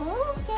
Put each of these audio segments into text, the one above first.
올게.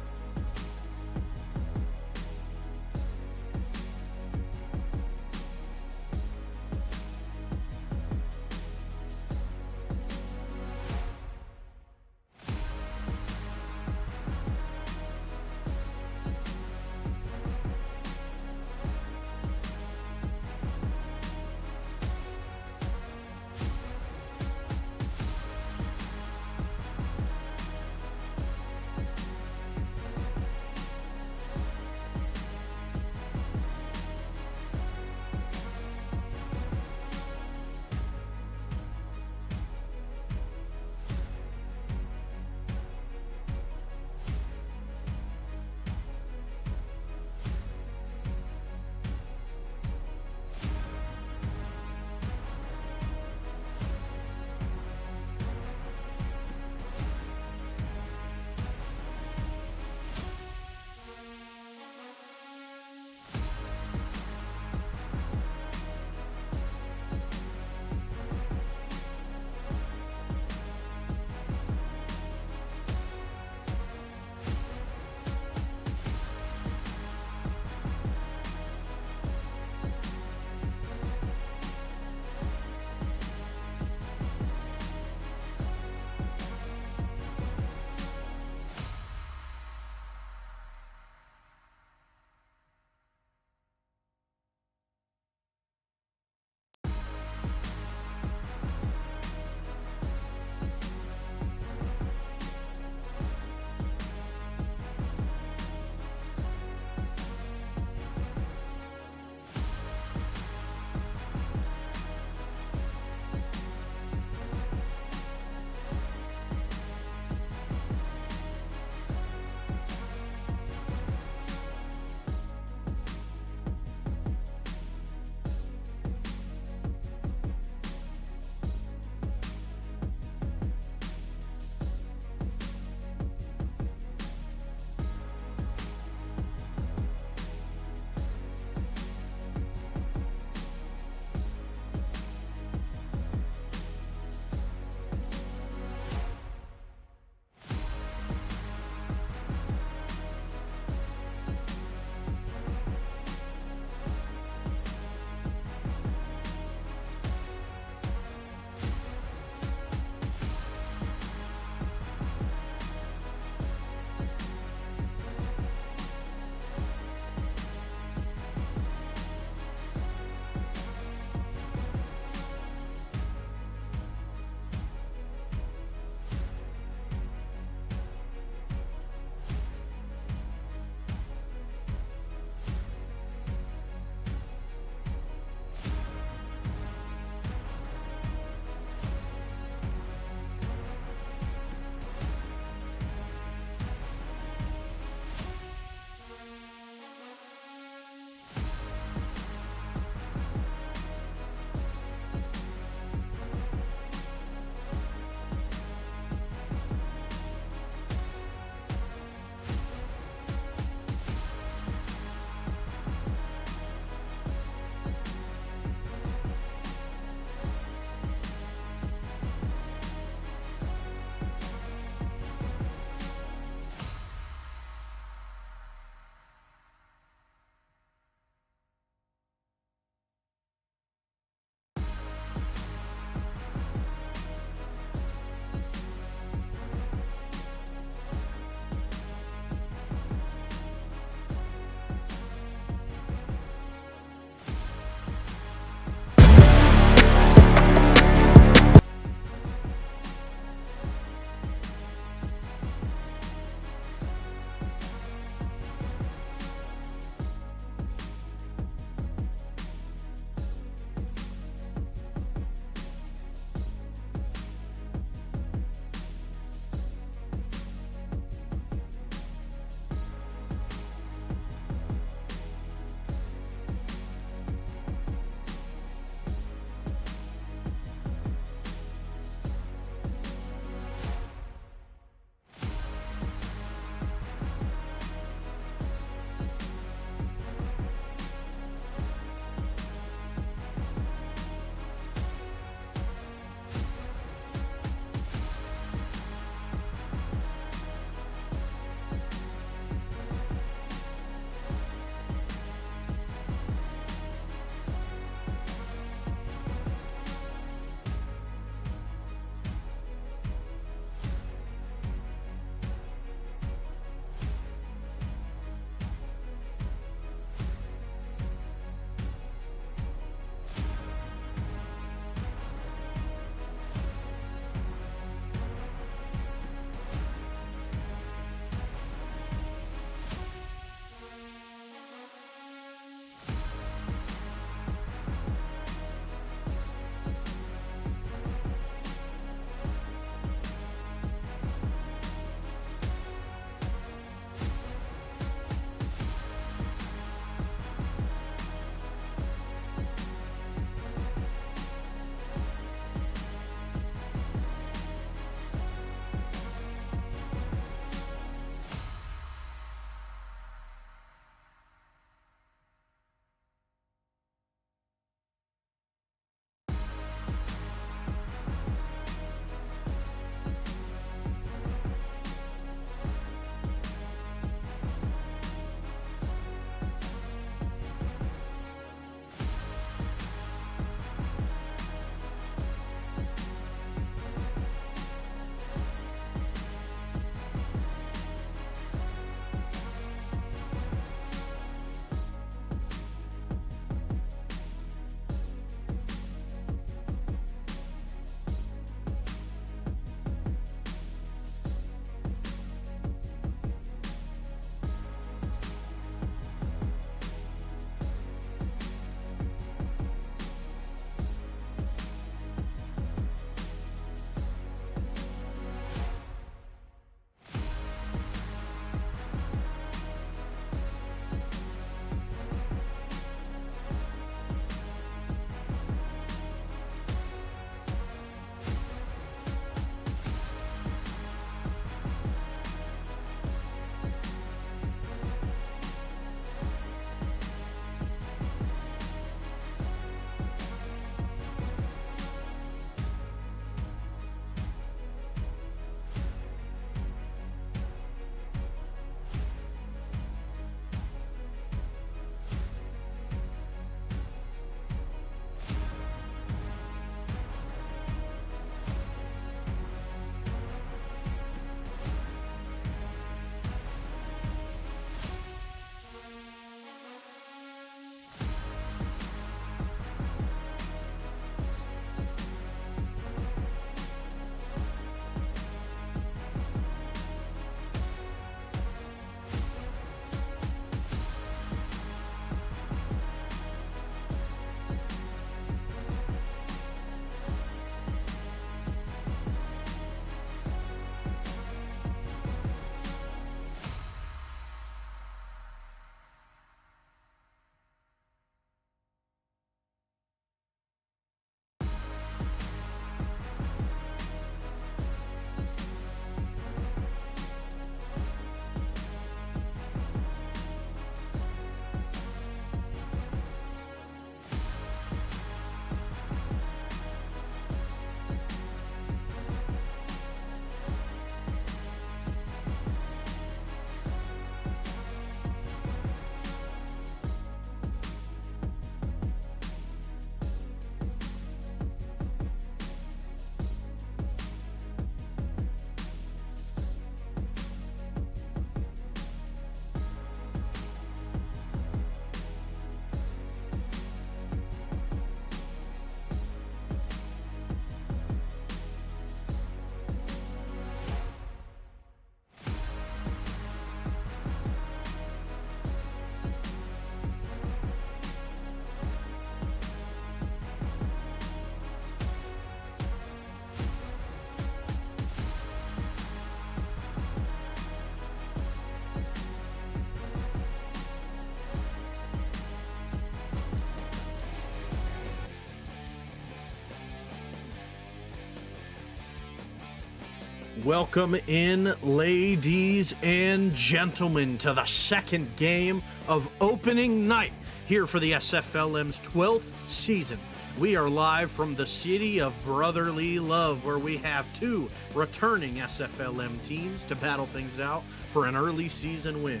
Welcome in, ladies and gentlemen, to the second game of opening night here for the SFLm's 12th season. We are live from the city of brotherly love, where we have two returning SFLm teams to battle things out for an early season win.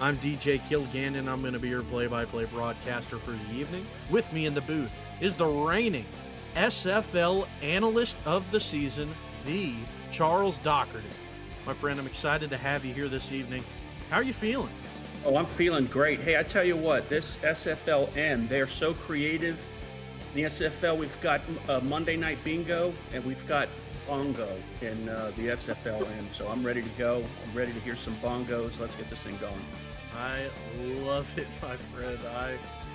I'm DJ Kilgannon, and I'm going to be your play-by-play broadcaster for the evening. With me in the booth is the reigning SFL Analyst of the Season, the Charles Doherty. My friend, I'm excited to have you here this evening. How are you feeling? Oh, I'm feeling great. Hey, I tell you what, this SFLm, they're so creative. In the SFL, we've got Monday Night Bingo, and we've got Bongo in the SFLm. So I'm ready to go. I'm ready to hear some bongos. Let's get this thing going. I love it, my friend.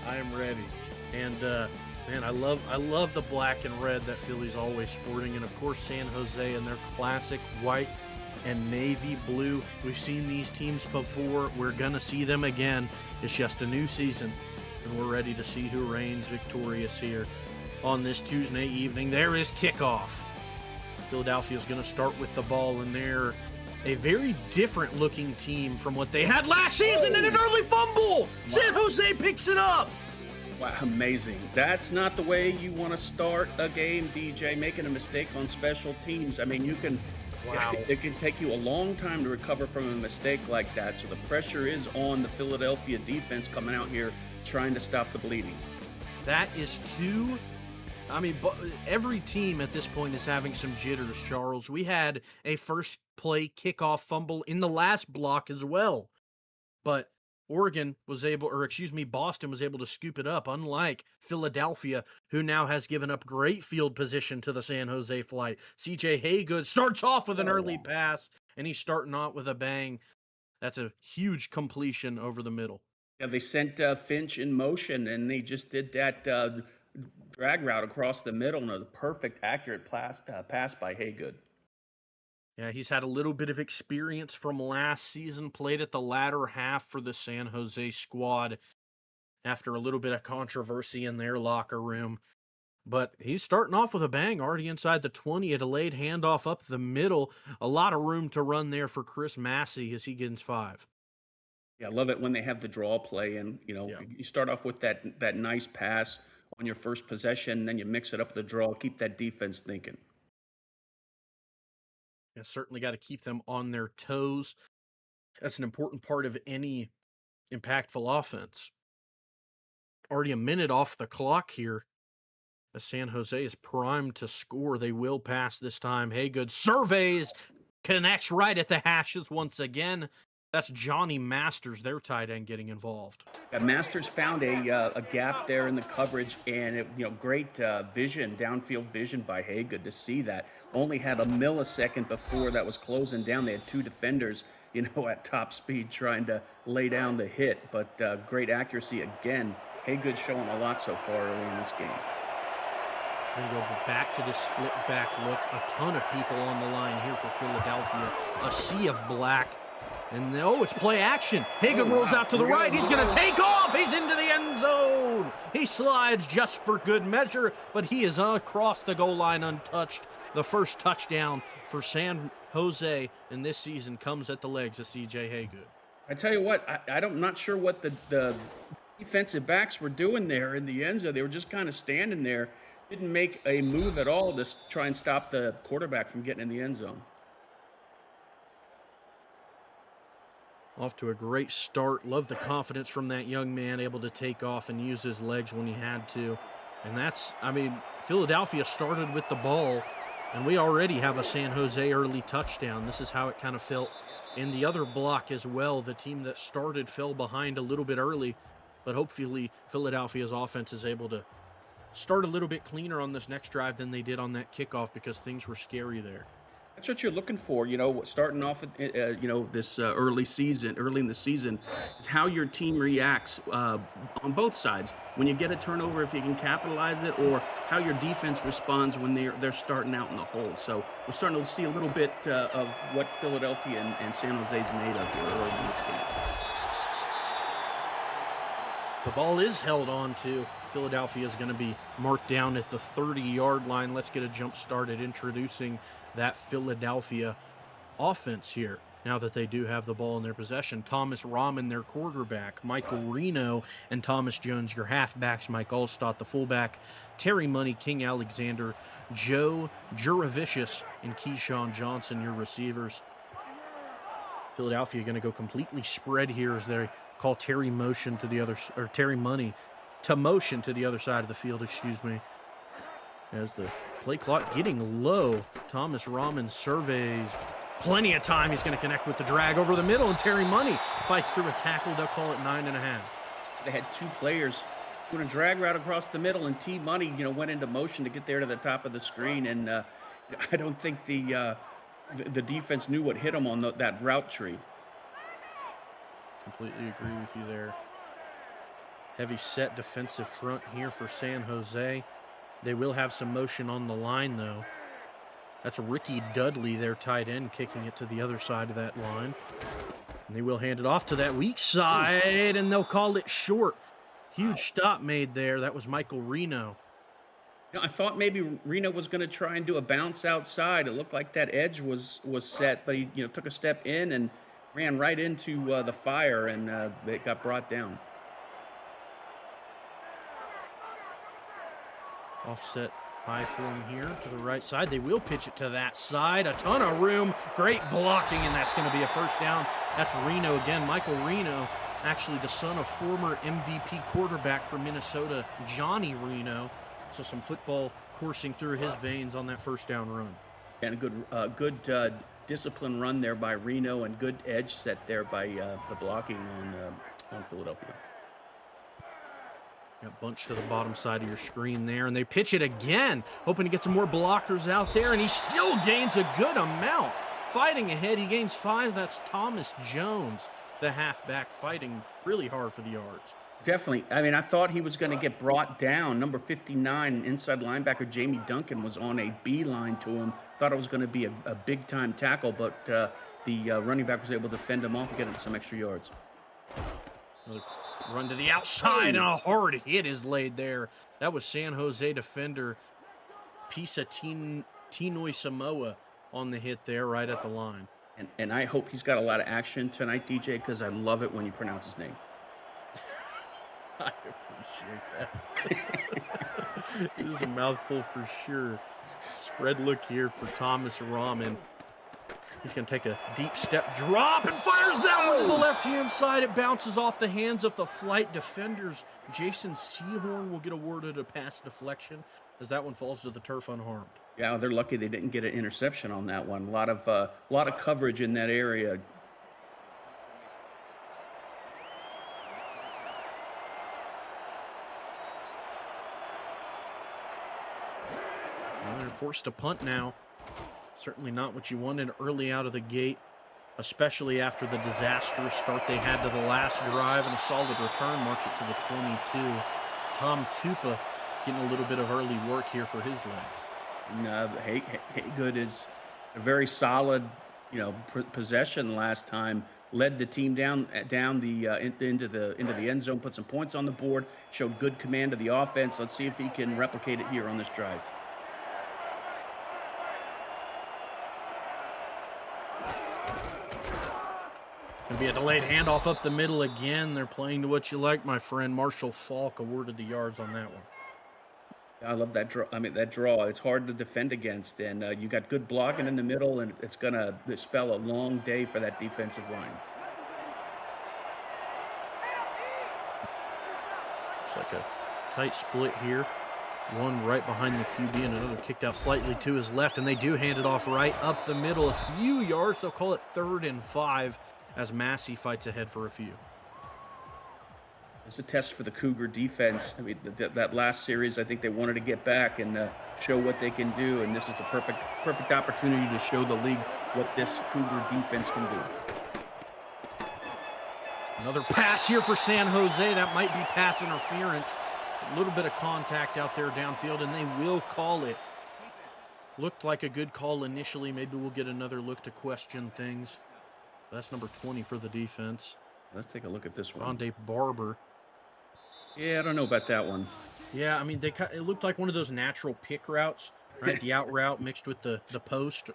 I am ready. And man, I love the black and red that Philly's always sporting, and of course San Jose and their classic white and navy blue. We've seen these teams before. We're gonna see them again. It's just a new season, and we're ready to see who reigns victorious here on this Tuesday evening. There is kickoff. Philadelphia's gonna start with the ball, and they're a very different looking team from what they had last season. And an early fumble. Wow. San Jose picks it up. Wow, amazing. That's not the way you want to start a game, DJ, making a mistake on special teams. I mean, it can take you a long time to recover from a mistake like that. So the pressure is on the Philadelphia defense coming out here trying to stop the bleeding. That is every team at this point is having some jitters, Charles. We had a first play kickoff fumble in the last block as well. But Boston was able to scoop it up, unlike Philadelphia, who now has given up great field position to the San Jose flight. CJ Haygood starts off with an early pass, and he's starting out with a bang. That's a huge completion over the middle. Yeah, they sent Finch in motion, and they just did that drag route across the middle, and a perfect, accurate pass by Haygood. Yeah, he's had a little bit of experience from last season, played at the latter half for the San Jose squad after a little bit of controversy in their locker room. But he's starting off with a bang, already inside the 20, a delayed handoff up the middle. A lot of room to run there for Chris Massey as he gets 5. Yeah, I love it when they have the draw play, and you start off with that nice pass on your first possession, and then you mix it up with the draw, keep that defense thinking. Certainly got to keep them on their toes. That's an important part of any impactful offense. Already a minute off the clock here. As San Jose is primed to score. They will pass this time. Haygood surveys, connects right at the hashes once again. That's Johnny Masters, their tight end, getting involved. Yeah, Masters found a gap there in the coverage, and great vision, downfield vision by Haygood to see that. Only had a millisecond before that was closing down. They had two defenders, at top speed trying to lay down the hit, but great accuracy again. Haygood showing a lot so far early in this game. We're going to go back to the split back look. A ton of people on the line here for Philadelphia. A sea of black. And it's play action. Haygood rolls out to the right. He's going to take off. He's into the end zone. He slides just for good measure, but he is across the goal line untouched. The first touchdown for San Jose in this season comes at the legs of CJ Haygood. I tell you what, I'm not sure what the defensive backs were doing there in the end zone. They were just kind of standing there, didn't make a move at all to try and stop the quarterback from getting in the end zone. Off to a great start. Love the confidence from that young man, able to take off and use his legs when he had to. And Philadelphia started with the ball, and we already have a San Jose early touchdown. This is how it kind of felt in the other block as well. The team that started fell behind a little bit early, but hopefully Philadelphia's offense is able to start a little bit cleaner on this next drive than they did on that kickoff, because things were scary there. That's what you're looking for, starting off at, this early in the season is how your team reacts on both sides. When you get a turnover, if you can capitalize it, or how your defense responds when they're starting out in the hole. So we're starting to see a little bit of what Philadelphia and San Jose's made of here early in this game. The ball is held on to. Philadelphia is going to be marked down at the 30-yard line. Let's get a jump started introducing that Philadelphia offense here. Now that they do have the ball in their possession, Thomas Rahman, their quarterback, Michael Reno and Thomas Jones, your halfbacks, Mike Allstott, the fullback, Terry Money, King Alexander, Joe Juravicius, and Keyshawn Johnson, your receivers. Philadelphia going to go completely spread here as they call Terry motion to the other, or Terry Money to motion to the other side of the field, excuse me. As the play clock getting low, Thomas Rahman surveys. Plenty of time. He's going to connect with the drag over the middle, and Terry Money fights through a tackle. They'll call it 9.5. They had two players doing a drag route across the middle, and T Money, went into motion to get there to the top of the screen. And I don't think the defense knew what hit him on that route tree. Completely agree with you there. Heavy set defensive front here for San Jose. They will have some motion on the line, though. That's Ricky Dudley, their tight end, kicking it to the other side of that line. And they will hand it off to that weak side, and they'll call it short. Huge stop made there. That was Michael Reno. I thought maybe Reno was going to try and do a bounce outside. It looked like that edge was set, but he took a step in and ran right into the fire, and it got brought down. Offset high form here to the right side. They will pitch it to that side. A ton of room. Great blocking, and that's going to be a first down. That's Reno again. Michael Reno, actually the son of former MVP quarterback for Minnesota, Johnny Reno. So some football coursing through his veins on that first down run. And a good disciplined run there by Reno, and good edge set there by the blocking on Philadelphia. Got bunched to the bottom side of your screen there, and they pitch it again, hoping to get some more blockers out there, and he still gains a good amount. Fighting ahead, he gains 5. That's Thomas Jones, the halfback, fighting really hard for the yards. Definitely. I mean, I thought he was going to get brought down. Number 59, inside linebacker Jamie Duncan, was on a beeline to him. Thought it was going to be a big-time tackle, but the running back was able to fend him off and get him some extra yards. Another run to the outside, and a hard hit is laid there. That was San Jose defender Pisa Tinoi Samoa on the hit there right at the line. And I hope he's got a lot of action tonight, DJ, because I love it when you pronounce his name. I appreciate that. It is a mouthful for sure. Spread look here for Thomas Rahman. He's going to take a deep step drop and fires that one to the left-hand side. It bounces off the hands of the flight defenders. Jason Sehorn will get awarded a pass deflection as that one falls to the turf unharmed. Yeah, they're lucky they didn't get an interception on that one. A lot of coverage in that area. Well, they're forced to punt now. Certainly not what you wanted early out of the gate, especially after the disastrous start they had to the last drive, and a solid return marks it to the 22. Tom Tupa getting a little bit of early work here for his leg. Haygood is a very solid, possession last time. Led the team down into the end zone, put some points on the board, showed good command of the offense. Let's see if he can replicate it here on this drive. Going to be a delayed handoff up the middle again. They're playing to what you like, my friend. Marshall Falk awarded the yards on that one. I love that draw. That draw. It's hard to defend against, and you got good blocking in the middle, and it's going to spell a long day for that defensive line. Looks like a tight split here. One right behind the QB and another kicked out slightly to his left, and they do hand it off right up the middle. A few yards. They'll call it 3rd and 5 as Massey fights ahead for a few. It's a test for the Cougar defense. I mean, that last series, I think they wanted to get back and show what they can do, and this is a perfect opportunity to show the league what this Cougar defense can do. Another pass here for San Jose. That might be pass interference. A little bit of contact out there downfield, and they will call it. Looked like a good call initially. Maybe we'll get another look to question things. That's number 20 for the defense. Let's take a look at this one. Rondé Barber. Yeah, I don't know about that one. Yeah, I mean, it looked like one of those natural pick routes, right? The out route mixed with the post.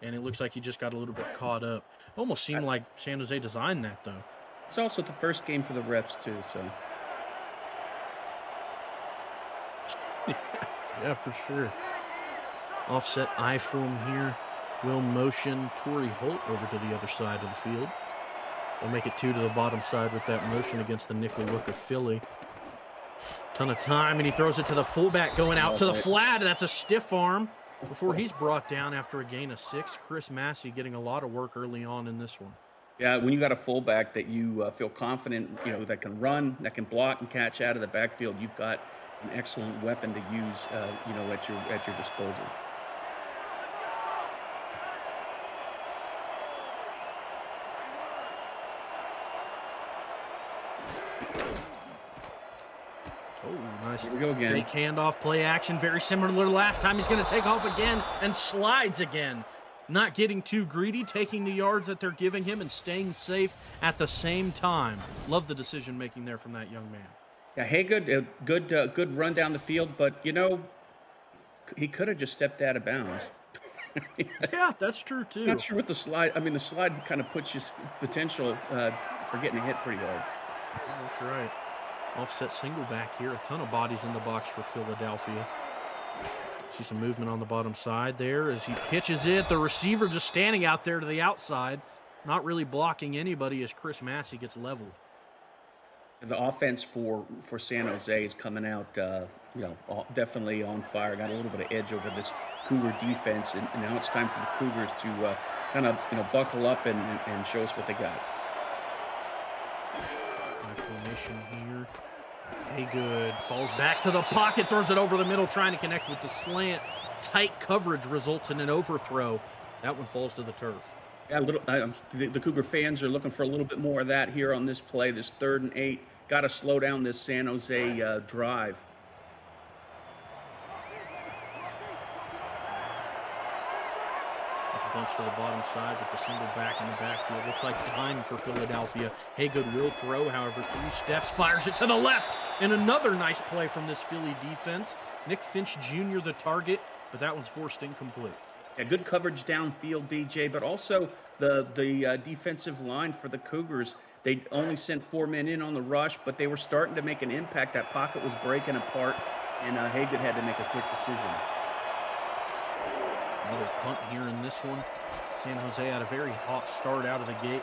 and it looks like he just got a little bit caught up. Almost seemed like San Jose designed that, though. It's also the first game for the refs, too, so. Yeah, for sure. Offset I form here. Will motion Torrey Holt over to the other side of the field. We'll make it 2 to the bottom side with that motion against the nickel look of Philly. Ton of time, and he throws it to the fullback going out to the flat. That's a stiff arm before he's brought down after a gain of 6. Chris Massey getting a lot of work early on in this one. Yeah, when you got a fullback that you feel confident, that can run, that can block and catch out of the backfield, you've got an excellent weapon to use, at your disposal. Oh, nice. Here we go again. Fake handoff, play action, very similar to last time. He's going to take off again and slides again. Not getting too greedy, taking the yards that they're giving him and staying safe at the same time. Love the decision making there from that young man. Yeah, Haygood, good run down the field, but he could have just stepped out of bounds. Yeah, that's true too. Not sure what the slide. I mean, the slide kind of puts you potential for getting hit pretty hard. Yeah, that's right. Offset single back here. A ton of bodies in the box for Philadelphia. See some movement on the bottom side there as he pitches it. The receiver just standing out there to the outside, not really blocking anybody as Chris Massey gets leveled. The offense for San Jose is coming out, definitely on fire. Got a little bit of edge over this Cougar defense, and now it's time for the Cougars to kind of buckle up and show us what they got. High formation here. Haygood falls back to the pocket, throws it over the middle, trying to connect with the slant. Tight coverage results in an overthrow. That one falls to the turf. Yeah, the Cougar fans are looking for a little bit more of that here on this play, this 3rd and 8. Got to slow down this San Jose drive. Bunch to the bottom side with the single back in the backfield. Looks like dime for Philadelphia. Haygood will throw, however, 3 steps, fires it to the left. And another nice play from this Philly defense. Nick Finch Jr. the target, but that one's forced incomplete. Yeah, good coverage downfield, DJ, but also the defensive line for the Cougars. They only sent 4 men in on the rush, but they were starting to make an impact. That pocket was breaking apart, and Haygood had to make a quick decision. Another punt here in this one. San Jose had a very hot start out of the gate,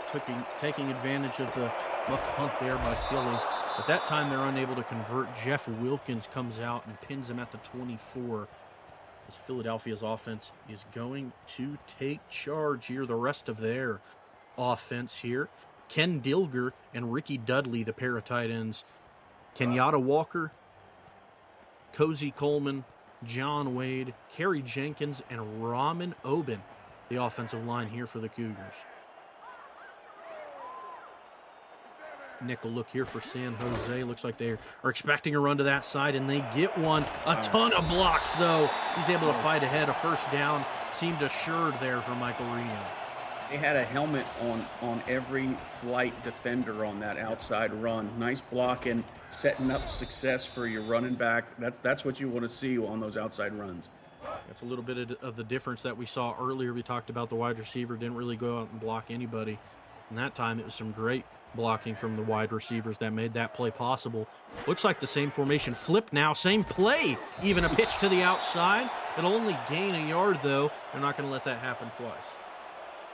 taking advantage of the muff punt there by Philly. But that time they're unable to convert. Jeff Wilkins comes out and pins him at the 24. As Philadelphia's offense is going to take charge here. The rest of their offense here. Ken Dilger and Ricky Dudley, the pair of tight ends. Kenyatta Walker, Cozy Coleman, John Wade, Kerry Jenkins, and Raman Oben, the offensive line here for the Cougars. Nickel look here for San Jose. Looks like they are expecting a run to that side, and they get one. A ton of blocks, though. He's able to fight ahead. A first down seemed assured there for Michael Reno. They had a helmet on every flight defender on that outside run. Nice blocking, setting up success for your running back. That's what you want to see on those outside runs. That's a little bit of the difference that we saw earlier. We talked about the wide receiver didn't really go out and block anybody. And that time it was some great blocking from the wide receivers that made that play possible. Looks like the same formation flip now, same play, even a pitch to the outside. It'll only gain a yard, though. They're not going to let that happen twice.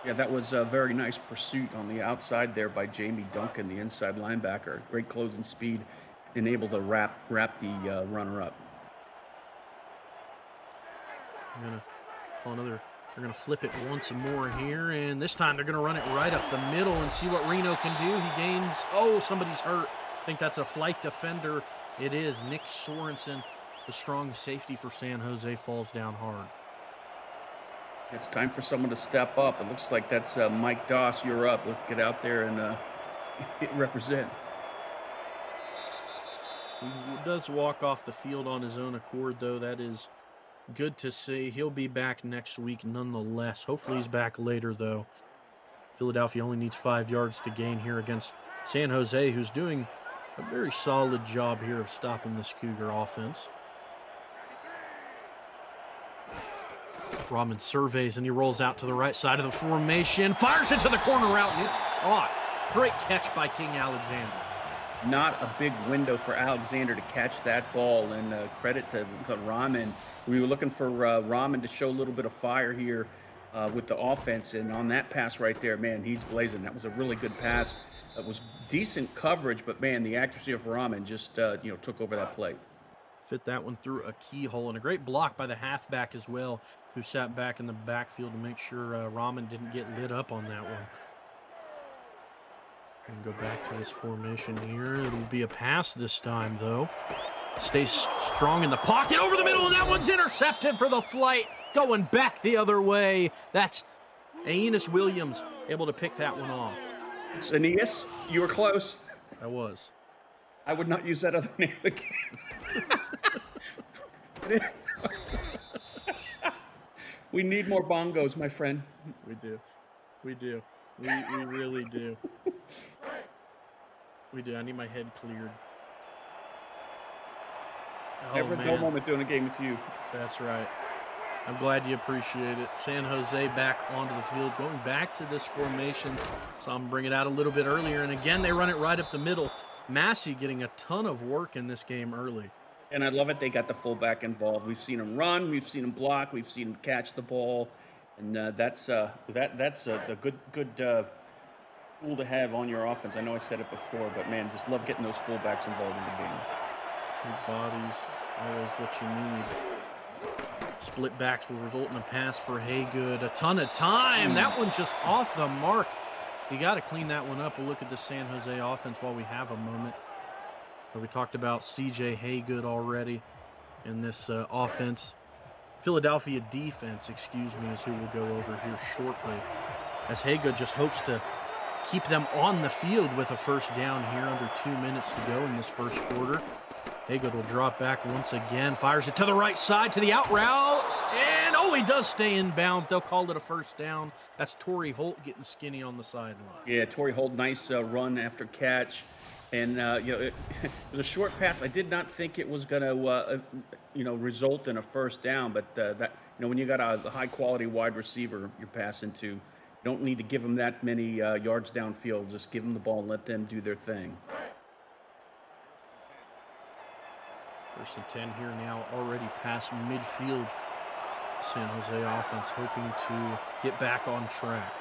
Yeah, that was a very nice pursuit on the outside there by Jamie Duncan, the inside linebacker. Great closing speed and able to wrap the runner up. They're going to flip it once more here, and this time they're going to run it right up the middle and see what Reno can do. He gains, somebody's hurt. I think that's a flight defender. It is Nick Sorensen, the strong safety for San Jose, falls down hard. It's time for someone to step up. It looks like that's Mike Doss. You're up. Let's get out there and represent. He does walk off the field on his own accord, though. That is good to see. He'll be back next week nonetheless. Hopefully he's back later, though. Philadelphia only needs 5 yards to gain here against San Jose, who's doing a very solid job here of stopping this Cougar offense. Rahman surveys, and he rolls out to the right side of the formation, fires it to the corner route, and it's caught. Great catch by King Alexander. Not a big window for Alexander to catch that ball, and credit to Rahman. We were looking for Rahman to show a little bit of fire here with the offense, and on that pass right there, man, he's blazing. That was a really good pass. It was decent coverage, but man, the accuracy of Rahman just took over that play. Fit that one through a keyhole, and a great block by the halfback as well, who sat back in the backfield to make sure Rahman didn't get lit up on that one. And go back to this formation here. It'll be a pass this time, though. Stays strong in the pocket, over the middle, and that one's intercepted for the flight, going back the other way. That's Aeneas Williams able to pick that one off. It's Aeneas. You were close. I was. I would not use that other name again. We need more bongos, my friend. We do. We do. We really do. We do. I need my head cleared. Oh, Never a dull moment doing a game with you. That's right. I'm glad you appreciate it. San Jose back onto the field, going back to this formation. So I'm bringing it out a little bit earlier. And again, they run it right up the middle. Massey getting a ton of work in this game early. And I love it. They got the fullback involved. We've seen him run. We've seen him block. We've seen him catch the ball. And that's a good tool to have on your offense. I know I said it before, but man, just love getting those fullbacks involved in the game. Big bodies, always what you need. Split backs will result in a pass for Haygood. A ton of time. That one's just off the mark. You got to clean that one up. We'll look at the San Jose offense while we have a moment. But we talked about CJ Haygood already in this offense. Philadelphia defense, excuse me, is who we'll go over here shortly. As Haygood just hopes to keep them on the field with a first down here, under 2 minutes to go in this first quarter. Haygood will drop back once again, fires it to the right side to the out route, and he does stay in bounds. They'll call it a first down. That's Torrey Holt getting skinny on the sideline. Yeah, Torrey Holt, nice run after catch. And, it was a short pass. I did not think it was going to, result in a first down. But, when you got a high-quality wide receiver you're passing to, you don't need to give them that many yards downfield. Just give them the ball and let them do their thing. First and 10 here now, already past midfield. San Jose offense hoping to get back on track.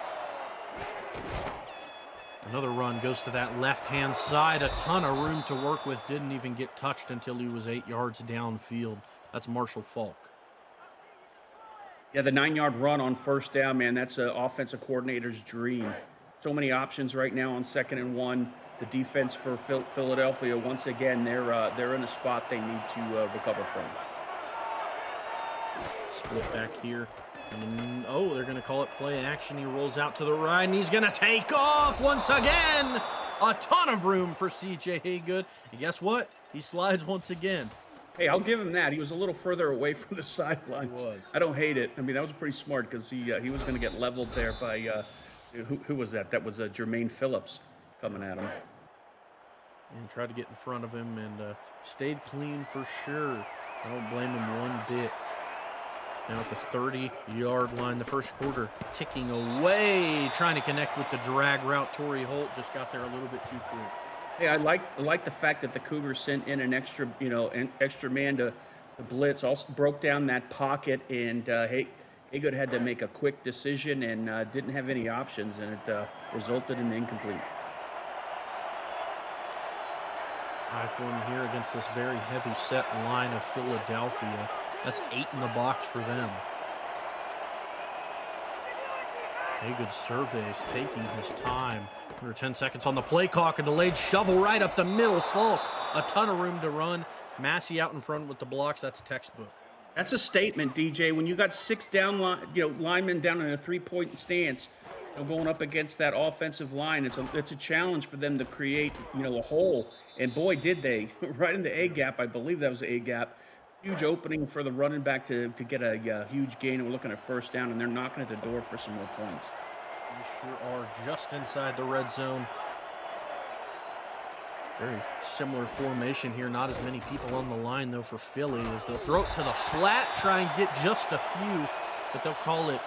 Another run goes to that left-hand side. A ton of room to work with. Didn't even get touched until he was 8 yards downfield. That's Marshall Falk. Yeah, the 9-yard run on first down, man, that's an offensive coordinator's dream. So many options right now on 2nd and 1. The defense for Philadelphia, once again, they're in a spot they need to recover from. Split back here. And, they're going to call it play action. He rolls out to the right, and he's going to take off once again. A ton of room for C.J. Haygood. And guess what? He slides once again. Hey, I'll give him that. He was a little further away from the sidelines. He was. I don't hate it. I mean, that was pretty smart because he was going to get leveled there by who was that? That was Jermaine Phillips coming at him. And tried to get in front of him and stayed clean for sure. I don't blame him one bit. Now at the 30-yard line, the first quarter ticking away, trying to connect with the drag route. Torrey Holt just got there a little bit too quick. Hey, I like the fact that the Cougars sent in an extra man to blitz. Also broke down that pocket, and Haygood had to make a quick decision and didn't have any options, and it resulted in incomplete. High form here against this very heavy set line of Philadelphia. That's 8 in the box for them. Haygood surveys, taking his time. Under 10 seconds on the play clock, a delayed shovel right up the middle. Falk, a ton of room to run. Massey out in front with the blocks. That's textbook. That's a statement, DJ. When you got 6 down linemen down in a 3-point stance, going up against that offensive line, it's a challenge for them to create a hole. And boy, did they! Right in the A gap. I believe that was the A gap. Huge opening for the running back to get a huge gain. And we're looking at first down, and they're knocking at the door for some more points. They sure are, just inside the red zone. Very similar formation here. Not as many people on the line, though, for Philly, as they'll throw it to the flat, try and get just a few. but they'll call it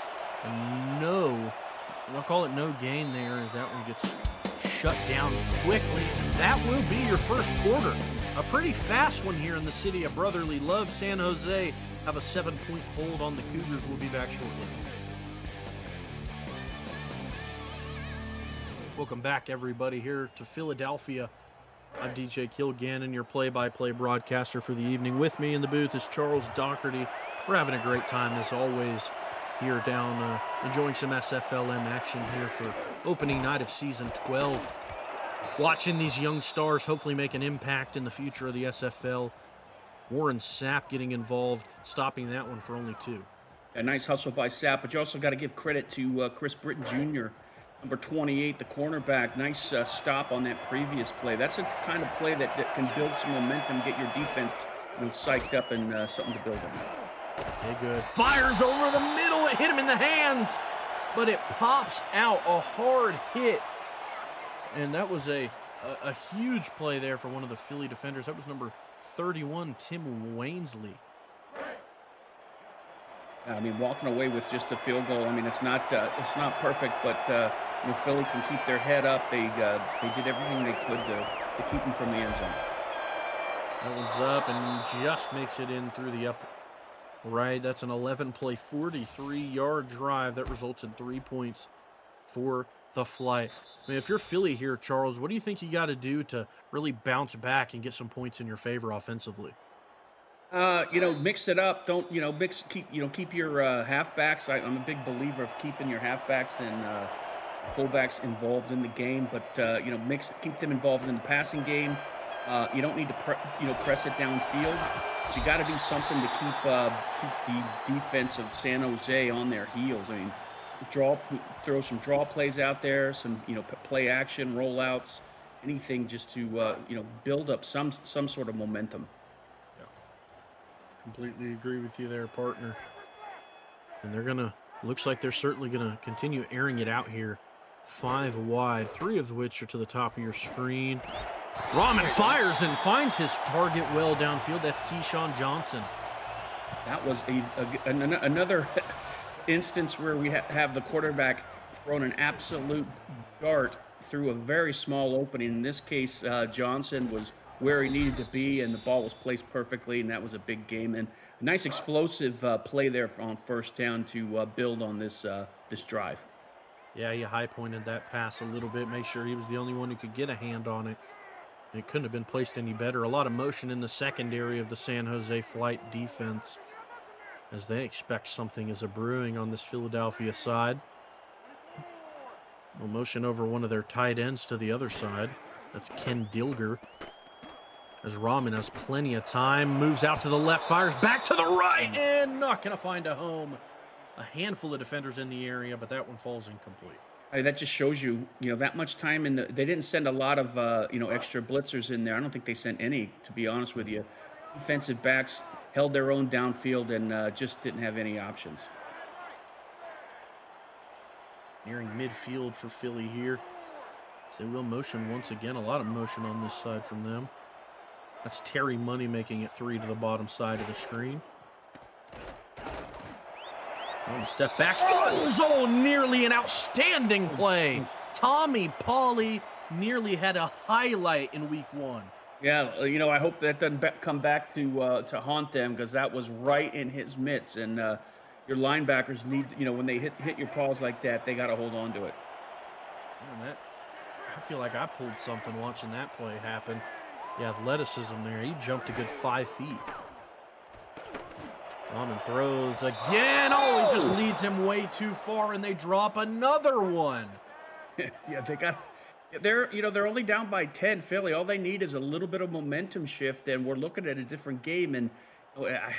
no. They'll call it no gain there as that one gets shut down quickly. And that will be your first quarter. A pretty fast one here in the city of brotherly love. San Jose have a 7-point hold on the Cougars. We'll be back shortly. Welcome back, everybody, here to Philadelphia. I'm DJ Kilgannon, your play-by-play broadcaster for the evening. With me in the booth is Charles Doherty. We're having a great time, as always, here down, enjoying some SFLm action here for opening night of Season 12. Watching these young stars hopefully make an impact in the future of the SFL. Warren Sapp getting involved, stopping that one for only 2. A nice hustle by Sapp, but you also got to give credit to Chris Britton Jr., number 28, the cornerback. Nice stop on that previous play. That's the kind of play that can build some momentum, get your defense psyched up and something to build on. Okay, good. Fires over the middle. It hit him in the hands, but it pops out. A hard hit. And that was a huge play there for one of the Philly defenders. That was number 31, Tim Wainsley. I mean, walking away with just a field goal. I mean, it's not perfect, but Philly can keep their head up. They did everything they could to keep them from the end zone. That one's up and just makes it in through the up right. That's an 11-play, 43-yard drive that results in 3 points for the Flight. I mean, if you're Philly here, Charles, what do you think you got to do to really bounce back and get some points in your favor offensively? Mix it up. Don't, keep your halfbacks. I'm a big believer of keeping your halfbacks and fullbacks involved in the game, but, keep them involved in the passing game. You don't need to, press it downfield, but you got to do something to keep the defense of San Jose on their heels. I mean, throw some draw plays out there, some, play action, rollouts, anything just to, build up some sort of momentum. Completely agree with you there, partner. And looks like they're certainly gonna continue airing it out here. 5 wide, 3 of which are to the top of your screen. Rahman fires and finds his target well downfield. That's Keyshawn Johnson. That was another instance where we have the quarterback thrown an absolute dart through a very small opening. In this case, Johnson was where he needed to be, and the ball was placed perfectly, and that was a big game. And a nice explosive play there on first down to build on this drive. Yeah, he high-pointed that pass a little bit, make sure he was the only one who could get a hand on it. It couldn't have been placed any better. A lot of motion in the secondary of the San Jose Flight defense as they expect something is a brewing on this Philadelphia side. No motion over one of their tight ends to the other side. That's Ken Dilger. As Rahman has plenty of time, moves out to the left, fires back to the right, and not going to find a home. A handful of defenders in the area, but that one falls incomplete. That just shows you, that much time they didn't send a lot of, extra blitzers in there. I don't think they sent any, to be honest with you. Defensive backs held their own downfield and just didn't have any options. Nearing midfield for Philly here. So they will motion once again. A lot of motion on this side from them. That's Terry Money making it 3 to the bottom side of the screen. Step back. Oh, nearly an outstanding play. Tommy Pauly nearly had a highlight in week 1. Yeah, I hope that doesn't come back to haunt them, because that was right in his mitts. And your linebackers need, when they hit your paws like that, they got to hold on to it. Man, I feel like I pulled something watching that play happen. The athleticism there. He jumped a good 5 feet. Rahman throws again. Oh, he just leads him way too far, and they drop another one. Yeah, they're only down by 10, Philly. All they need is a little bit of momentum shift, and we're looking at a different game. And I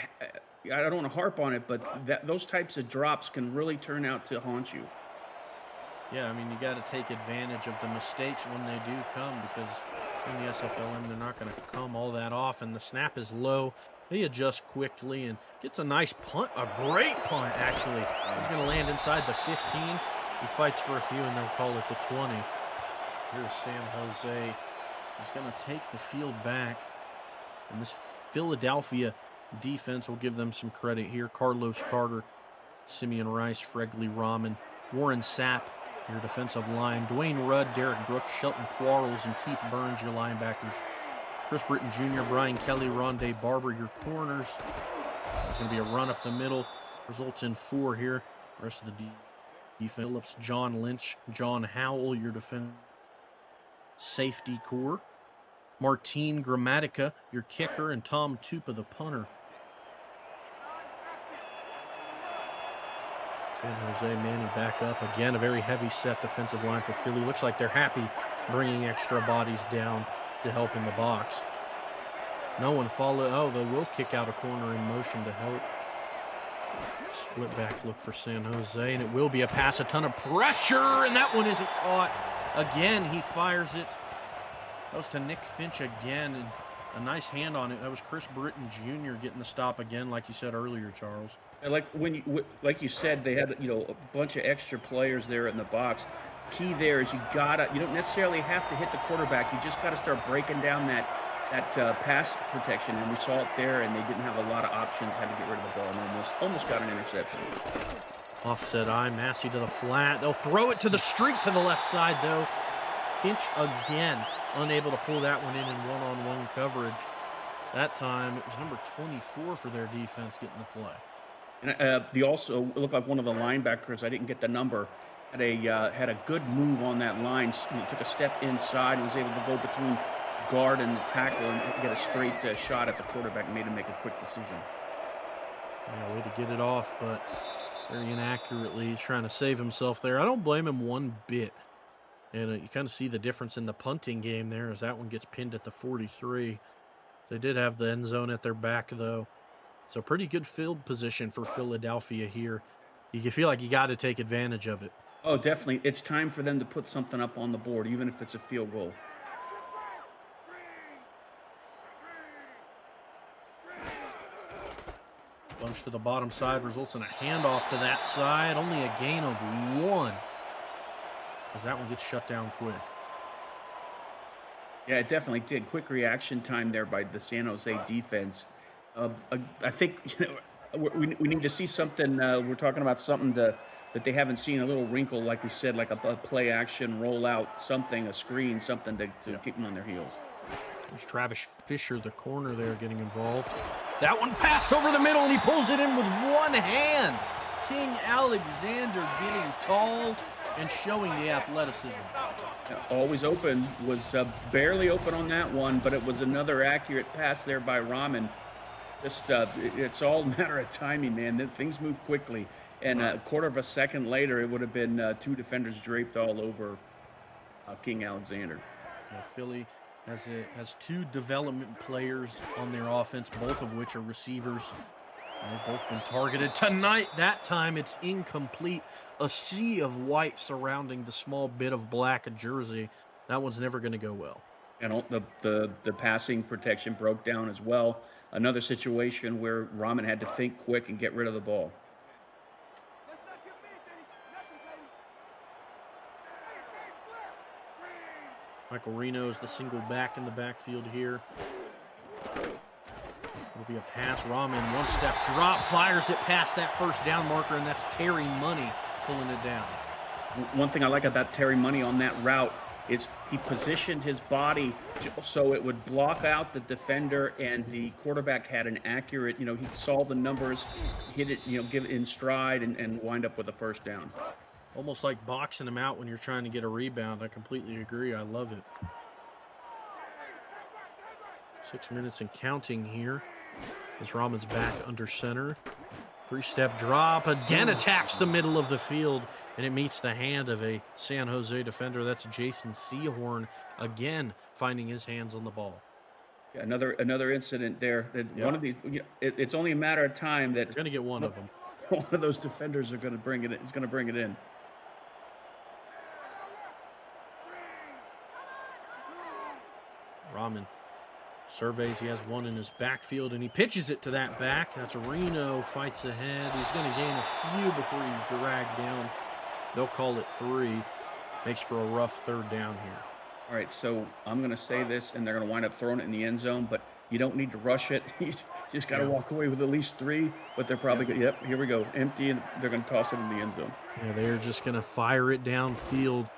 don't want to harp on it, but those types of drops can really turn out to haunt you. Yeah, I mean, you got to take advantage of the mistakes when they do come, because in the SFLm, they're not going to come all that often. The snap is low. He adjusts quickly and gets a nice punt, a great punt, actually. He's going to land inside the 15. He fights for a few, and they'll call it the 20. Here's San Jose. He's going to take the field back. And this Philadelphia defense will give them some credit here. Carlos Carter Simeon Rice, Fregley Rahman, Warren Sapp, your defensive line, Dwayne Rudd, Derek Brooks, Shelton Quarles, and Keith Burns, your linebackers. Chris Britton Jr., Brian Kelly, Rondé Barber, your corners. There's going to be a run up the middle. Results in 4 here. The rest of the defense. Phillips, John Lynch, John Howell, your defense safety core. Martine Gramatica, your kicker, and Tom Tupa, the punter. San Jose Manny back up. Again, a very heavy set defensive line for Philly. Looks like they're happy bringing extra bodies down to help in the box. No one followed. Oh, they will kick out a corner in motion to help. Split back look for San Jose, and it will be a pass. A ton of pressure, and that one isn't caught. Again, he fires it. Goes to Nick Finch again, and a nice hand on it. That was Chris Britton Jr. getting the stop again, like you said earlier, Charles. And like you said, they had a bunch of extra players there in the box. Key there is you don't necessarily have to hit the quarterback. You just gotta start breaking down that pass protection, and we saw it there, and they didn't have a lot of options, had to get rid of the ball, and almost got an interception. Offset eye, Massey to the flat. They'll throw it to the streak to the left side, though. Finch again unable to pull that one in one-on-one coverage. That time, it was number 24 for their defense getting the play. And they also looked like one of the linebackers, I didn't get the number, had a good move on that line. Took a step inside and was able to go between guard and the tackle and get a straight shot at the quarterback, made him make a quick decision. Yeah, way to get it off, but very inaccurately. He's trying to save himself there. I don't blame him one bit. And you kind of see the difference in the punting game there as that one gets pinned at the 43. They did have the end zone at their back, though. So pretty good field position for Philadelphia here. You can feel like you got to take advantage of it. Oh, definitely. It's time for them to put something up on the board, even if it's a field goal. Bunch to the bottom side results in a handoff to that side. Only a gain of 1. As that one gets shut down quick. Yeah, it definitely did. Quick reaction time there by the San Jose defense. I think we need to see something. We're talking about something that they haven't seen, a little wrinkle, like we said, like a play action, rollout, something, a screen, something to keep them on their heels. There's Travis Fisher, the corner there, getting involved. That one passed over the middle, and he pulls it in with one hand. King Alexander getting tall and showing the athleticism. Always open, was barely open on that one, but it was another accurate pass there by Rahman. Just it's all a matter of timing, man. Things move quickly, and a quarter of a second later, it would have been 2 defenders draped all over King Alexander. Yeah, Philly has 2 development players on their offense, both of which are receivers. And they've both been targeted tonight. That time it's incomplete. A sea of white surrounding the small bit of black jersey. That one's never going to go well. And the passing protection broke down as well. Another situation where Rahman had to think quick and get rid of the ball. Michael Reno is the single back in the backfield here. It'll be a pass. Rahman, one-step drop, fires it past that first down marker, and that's Terry Money pulling it down. One thing I like about Terry Money on that route is he positioned his body so it would block out the defender, and the quarterback had an accurate, he saw the numbers, hit it, give it in stride, and wind up with a first down. Almost like boxing him out when you're trying to get a rebound. I completely agree. I love it. 6 minutes and counting here. As Rahman's back under center. 3-step drop. Again attacks the middle of the field. And it meets the hand of a San Jose defender. That's Jason Sehorn. Again, finding his hands on the ball. Yeah, another incident there. That Yep. One of these, it's only a matter of time that You're going to get one of them. one of those defenders are going to bring it in. It's going to bring it in. Rahman surveys. He has one in his backfield, and he pitches it to that back. That's Reno, fights ahead. He's going to gain a few before he's dragged down. They'll call it 3. Makes for a rough third down here. All right, so I'm going to say this, and they're going to wind up throwing it in the end zone, but You don't need to rush it. You just got to Yeah. walk away with at least 3, but they're probably Yep. yep, here we go. Empty, and they're going to toss it in the end zone. Yeah, they're just going to fire it downfield.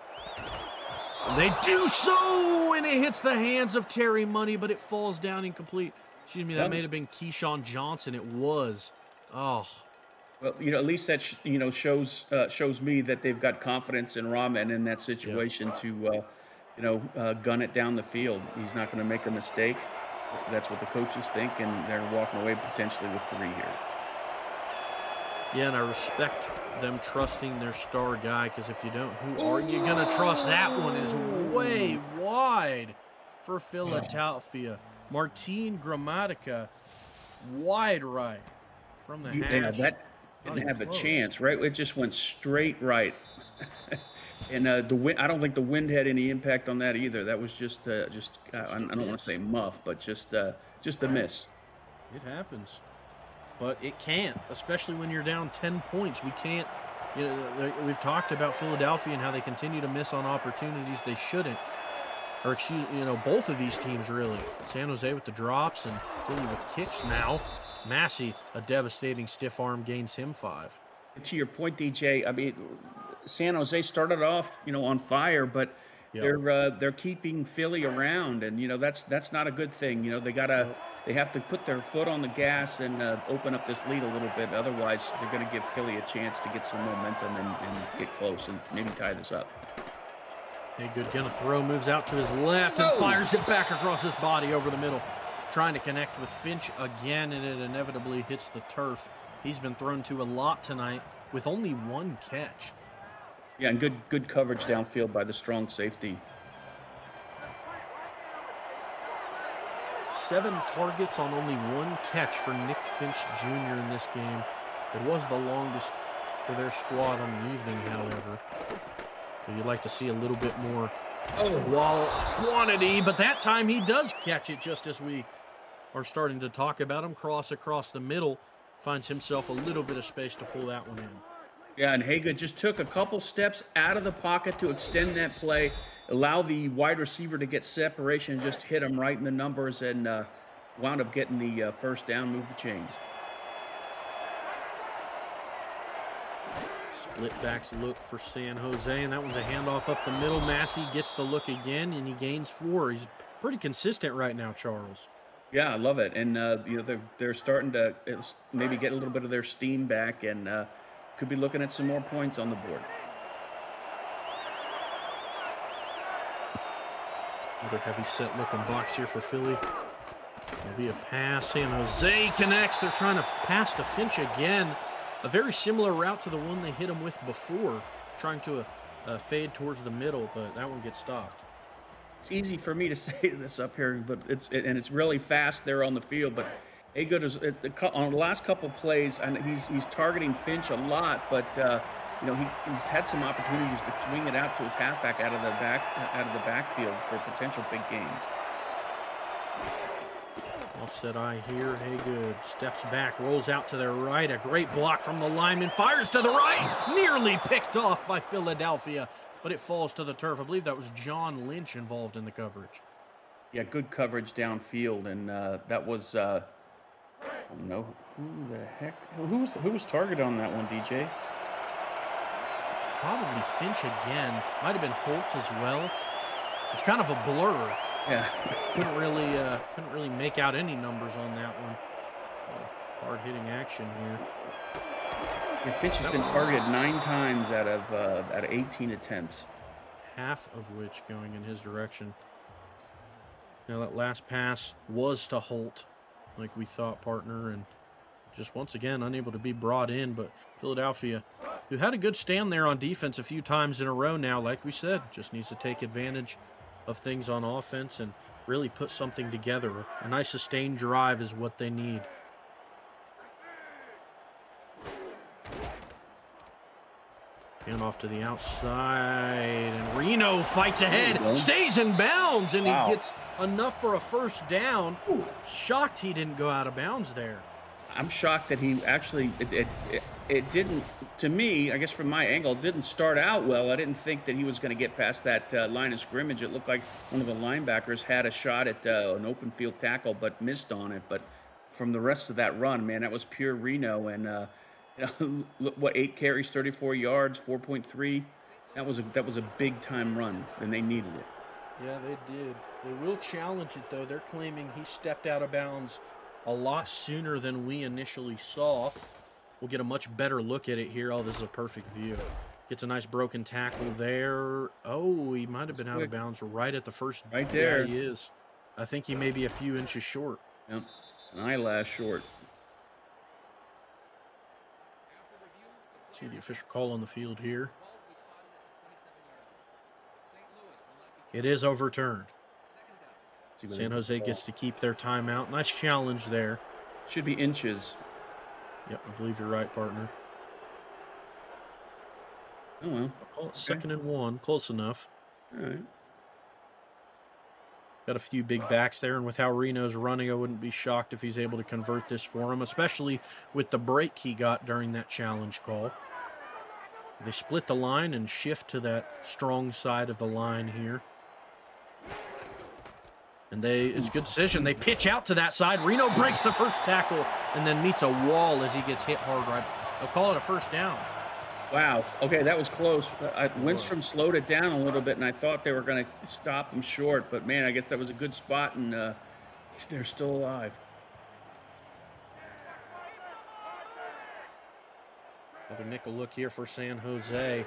And they do so, and it hits the hands of Terry Money, but it falls down incomplete. Excuse me, that may have been Keyshawn Johnson. It was. Oh, Well, at least that shows me that they've got confidence in Rahman in that yep. situation to gun it down the field. He's not going to make a mistake. That's what the coaches think, and they're walking away potentially with 3 here. Yeah, and I respect them trusting their star guy, because if you don't, who are you going to trust? That one is way wide for Philadelphia. Martin Gramatica, wide right from the Yeah, hash. that Not didn't even have a close. chance, right? It just went straight right. And the wind, I don't think the wind had any impact on that either. That was just I don't want to miss. say muff, but just a miss. It happens. But it can't, especially when you're down 10 points. We can't, we've talked about Philadelphia and how they continue to miss on opportunities they shouldn't. Or both of these teams really. San Jose with the drops and Philly with kicks now. Massey, a devastating stiff arm, gains him 5. To your point, DJ, I mean, San Jose started off, on fire, but Yep. they're keeping Philly around, and that's not a good thing. Nope. They have to put their foot on the gas and open up this lead a little bit. Otherwise, they're going to give Philly a chance to get some momentum and get close and maybe tie this up. Hey, good gonna throw, moves out to his left and fires it back across his body over the middle. Trying to connect with Finch again, and it inevitably hits the turf. He's been thrown to a lot tonight with only 1 catch. Yeah, and good coverage downfield by the strong safety. 7 targets on only 1 catch for Nick Finch Jr. in this game. It was the longest for their squad on the evening, however. But you'd like to see a little bit more quantity, but that time he does catch it, just as we are starting to talk about him. Cross across the middle, finds himself a little bit of space to pull that one in. Yeah, and Haga just took a couple steps out of the pocket to extend that play, allow the wide receiver to get separation, and just hit him right in the numbers, and wound up getting the first down, move the chains. Split backs look for San Jose, and that one's a handoff up the middle. Massey gets the look again, and he gains 4. He's pretty consistent right now, Charles. Yeah, I love it, and they're starting to maybe get a little bit of their steam back, and could be looking at some more points on the board. Another heavy set looking box here for Philly. There'll be a pass. San Jose connects. They're trying to pass to Finch again. A very similar route to the one they hit him with before, trying to fade towards the middle, but that one gets stopped. It's easy for me to say this up here, but it's really fast there on the field. But Agood is on the last couple plays, and he's targeting Finch a lot, but he's had some opportunities to swing it out to his halfback out of the backfield for potential big gains. Offset eye here. Haygood steps back, rolls out to their right. A great block from the lineman. Fires to the right. Nearly picked off by Philadelphia, but it falls to the turf. I believe that was John Lynch involved in the coverage. Yeah, good coverage downfield, and that was I don't know who the heck who was targeted on that one, DJ. Probably Finch again. Might have been Holt as well. It was kind of a blur. Yeah. couldn't really make out any numbers on that one. Hard-hitting action here. Yeah, Finch has been targeted 9 times out of 18 attempts. Half of which going in his direction. Now that last pass was to Holt, like we thought, partner, and just once again unable to be brought in. But Philadelphia, who had a good stand there on defense a few times in a row now, like we said, just needs to take advantage of things on offense and really put something together. A nice sustained drive is what they need. And off to the outside, and Reno fights ahead, stays in bounds, and he gets enough for a first down. Shocked he didn't go out of bounds there. I'm shocked that he actually it didn't, to me, I guess from my angle, it didn't start out well. I didn't think that he was going to get past that line of scrimmage. It looked like one of the linebackers had a shot at an open field tackle, but missed on it. But from the rest of that run, man, that was pure Reno. And look, what, 8 carries, 34 yards, 4.3. That was a big time run, and they needed it. Yeah, they did. They will challenge it, though. They're claiming he stepped out of bounds a lot sooner than we initially saw. We'll get a much better look at it here. Oh, this is a perfect view. Gets a nice broken tackle there. Oh, he might have been out of bounds right at the first. Right there. Yeah, he is. I think he may be a few inches short. Yep. An eyelash short. See the official call on the field here. It is overturned. San Jose gets to keep their timeout. Nice challenge there. Should be inches. Yep, I believe you're right, partner. Oh, well. I'll call it 2nd and 1. Close enough. All right. Got a few big backs there, and with how Reno's running, I wouldn't be shocked if he's able to convert this for him, especially with the break he got during that challenge call. They split the line and shift to that strong side of the line here. And it's a good decision. They pitch out to that side. Reno breaks the first tackle and then meets a wall as he gets hit hard right. They'll call it a first down. Wow. Okay, that was close. Lindstrom slowed it down a little bit, and I thought they were going to stop him short. But, man, I guess that was a good spot, and they're still alive. Another nickel look here for San Jose.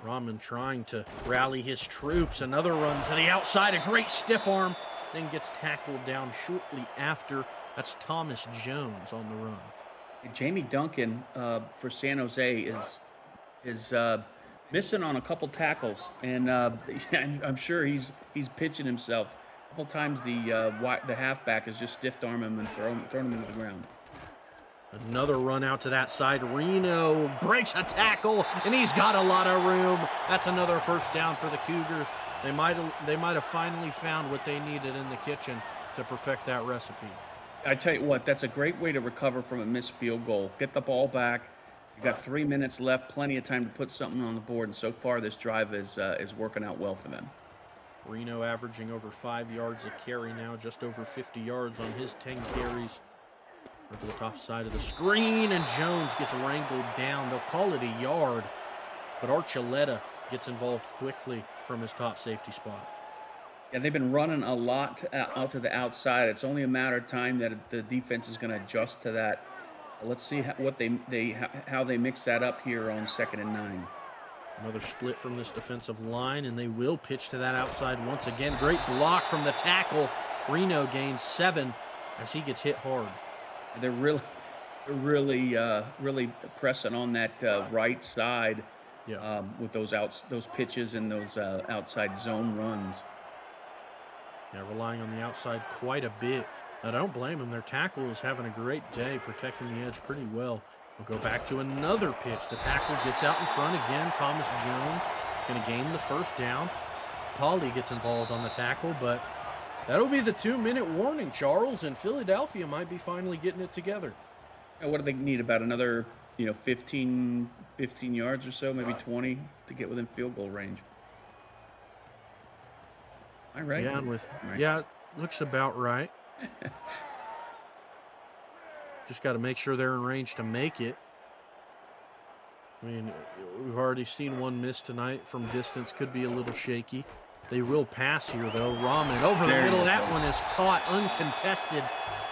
Rahman trying to rally his troops. Another run to the outside. A great stiff arm. Then gets tackled down shortly after. That's Thomas Jones on the run. Jamie Duncan for San Jose is missing on a couple tackles, and I'm sure he's pitching himself. A couple times the halfback has just stiffed arm him and thrown him into the ground. Another run out to that side. Reno breaks a tackle, and he's got a lot of room. That's another first down for the Cougars. They might have finally found what they needed in the kitchen to perfect that recipe. I tell you what, that's a great way to recover from a missed field goal. Get the ball back. You got 3 minutes left, plenty of time to put something on the board, and so far this drive is working out well for them. Reno averaging over 5 yards a carry now, just over 50 yards on his 10 carries. Over the top side of the screen, and Jones gets wrangled down. They'll call it a yard, but Archuleta gets involved quickly from his top safety spot. Yeah, they've been running a lot out to the outside. It's only a matter of time that the defense is going to adjust to that. Let's see how they mix that up here on 2nd and 9. Another split from this defensive line, and they will pitch to that outside once again. Great block from the tackle. Reno gains 7 as he gets hit hard. They're really pressing on that right side with those pitches and those outside zone runs. Yeah, relying on the outside quite a bit. I don't blame them. Their tackle is having a great day, protecting the edge pretty well. We'll go back to another pitch. The tackle gets out in front again. Thomas Jones going to gain the first down. Pauly gets involved on the tackle, but that'll be the 2-minute warning, Charles, and Philadelphia might be finally getting it together. What do they need? About another 15 yards or so, maybe 20 to get within field goal range. All right. Yeah, it looks about right. Just got to make sure they're in range to make it. I mean, we've already seen one miss tonight from distance. Could be a little shaky. They will pass here, though. Rahman over the middle. That one is caught uncontested.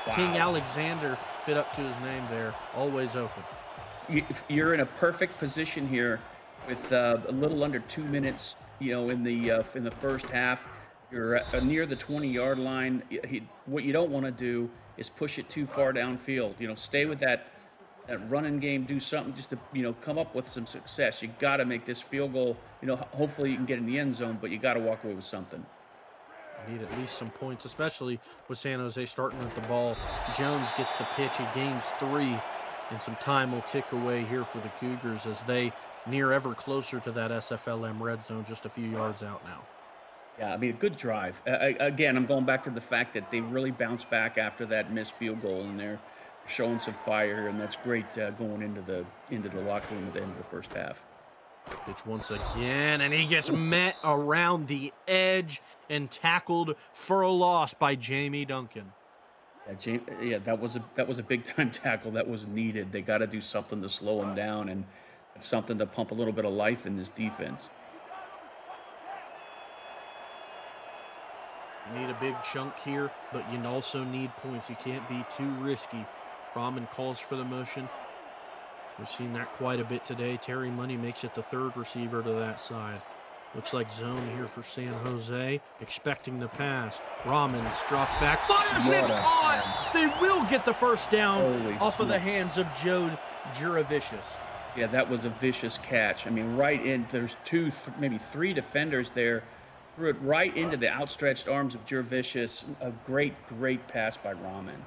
Wow. King Alexander fit up to his name there. Always open. You're in a perfect position here with a little under 2 minutes, in the first half. You're near the 20-yard line. What you don't want to do is push it too far downfield. Stay with that running game. Do something just to come up with some success. You got to make this field goal. Hopefully you can get in the end zone, but you got to walk away with something. Need at least some points, especially with San Jose starting with the ball. Jones gets the pitch. He gains 3, and some time will tick away here for the Cougars as they near ever closer to that SFLm red zone, just a few yards out now. Yeah, I mean, a good drive. Again, I'm going back to the fact that they really bounced back after that missed field goal, and they're showing some fire here, and that's great going into the locker room at the end of the first half. Pitch once again, and he gets met around the edge and tackled for a loss by Jamie Duncan. Yeah, that was a big time tackle that was needed. They got to do something to slow him down, and it's something to pump a little bit of life in this defense. You need a big chunk here, but you also need points. You can't be too risky. Rahman calls for the motion. We've seen that quite a bit today. Terry Money makes it the third receiver to that side. Looks like zone here for San Jose. Expecting the pass. Rahman's dropped back. Fires and it's caught! They will get the first down off of the hands of Joe Juravicius. Yeah, that was a vicious catch. I mean, right in, there's maybe three defenders there. Threw it right into the outstretched arms of Juravicius. A great pass by Rahman.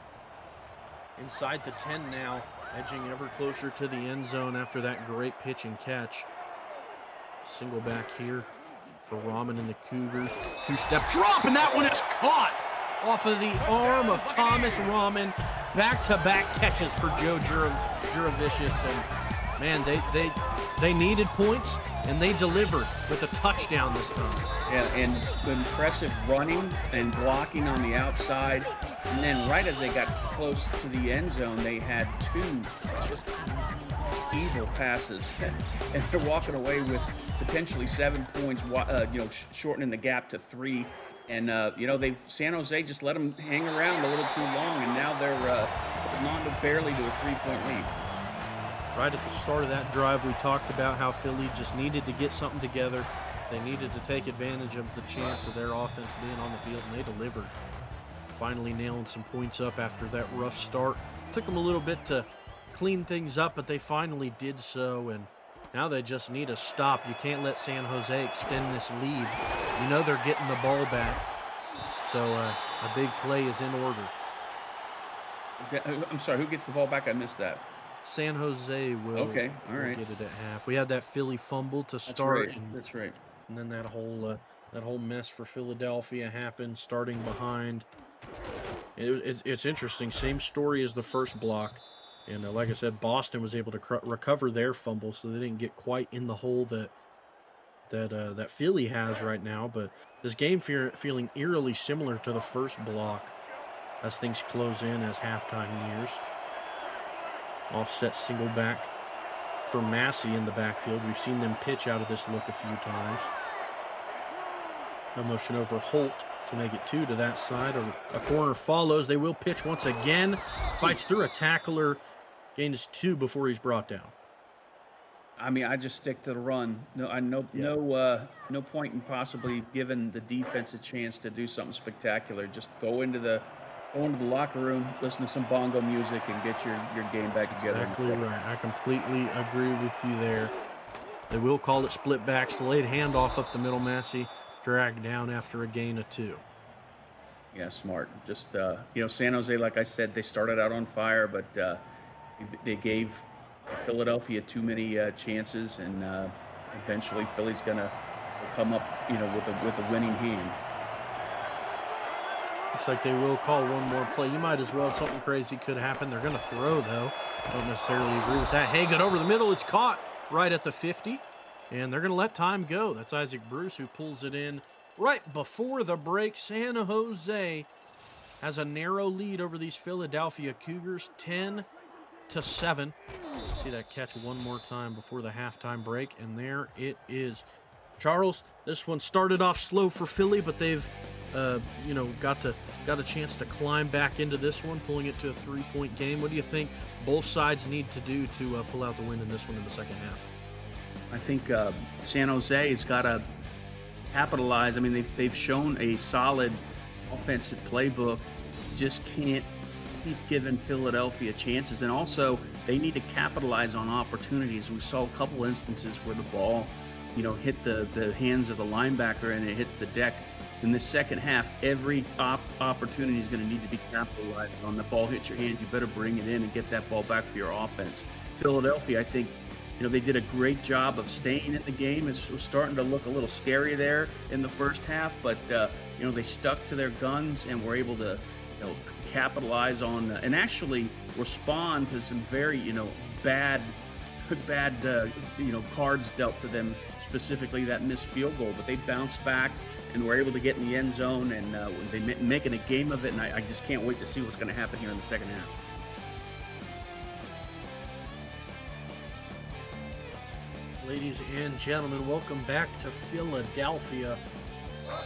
Inside the 10 now, edging ever closer to the end zone after that great pitch and catch. Single back here for Rahman and the Cougars. Two-step drop, and that one is caught off of the arm of Thomas Rahman. Back-to-back catches for Joe Juravicius. And man, they needed points, and they delivered with a touchdown this time. Yeah, and impressive running and blocking on the outside. And then right as they got close to the end zone, they had two just evil passes. And they're walking away with potentially 7 points, shortening the gap to 3. And, San Jose just let them hang around a little too long, and now they're holding on to barely to a 3-point lead. Right at the start of that drive, we talked about how Philly just needed to get something together. They needed to take advantage of the chance of their offense being on the field, and they delivered. Finally nailing some points up after that rough start. Took them a little bit to clean things up, but they finally did so, and now they just need a stop. You can't let San Jose extend this lead. You know they're getting the ball back, so a big play is in order. I'm sorry, who gets the ball back? I missed that. San Jose will get it at half. We had that Philly fumble to start. That's right. And then that whole mess for Philadelphia happened, starting behind. It's interesting. Same story as the first block. And like I said, Boston was able to recover their fumble, so they didn't get quite in the hole that Philly has right now. But this game feeling eerily similar to the first block as things close in as halftime nears. Offset single back for Massey in the backfield. We've seen them pitch out of this look a few times. A motion over Holt to make it 2 to that side. A corner follows. They will pitch once again. Fights through a tackler. Gains 2 before he's brought down. I mean, I just stick to the run. No point in possibly giving the defense a chance to do something spectacular. Just go into the locker room, listen to some bongo music, and get your game back together. Exactly right. I completely agree with you there. They will call it split backs. Delayed handoff up the middle. Massey dragged down after a gain of 2. Yeah, smart. Just, San Jose, like I said, they started out on fire, but they gave Philadelphia too many chances, and eventually Philly's going to come up, with a winning hand. Looks like they will call one more play. You might as well. Something crazy could happen. They're going to throw, though. Don't necessarily agree with that. Hagan over the middle. It's caught right at the 50. And they're going to let time go. That's Isaac Bruce who pulls it in right before the break. San Jose has a narrow lead over these Philadelphia Cougars, 10-7. See that catch one more time before the halftime break, and there it is. Charles, this one started off slow for Philly, but they've got a chance to climb back into this one, pulling it to a 3-point game. What do you think both sides need to do to pull out the win in this one in the second half? I think San Jose has got to capitalize. I mean, they've shown a solid offensive playbook. Just can't keep giving Philadelphia chances, and also they need to capitalize on opportunities. We saw a couple instances where the ball, hit the hands of the linebacker and it hits the deck. In the second half, every opportunity is going to need to be capitalized on. The ball hits your hand, you better bring it in and get that ball back for your offense. Philadelphia, I think, they did a great job of staying in the game. It was starting to look a little scary there in the first half, but they stuck to their guns and were able to capitalize on. And actually, respond to some very, bad, cards dealt to them, specifically that missed field goal. But they bounced back and were able to get in the end zone, and they making a game of it. And I just can't wait to see what's going to happen here in the second half. Ladies and gentlemen, welcome back to Philadelphia,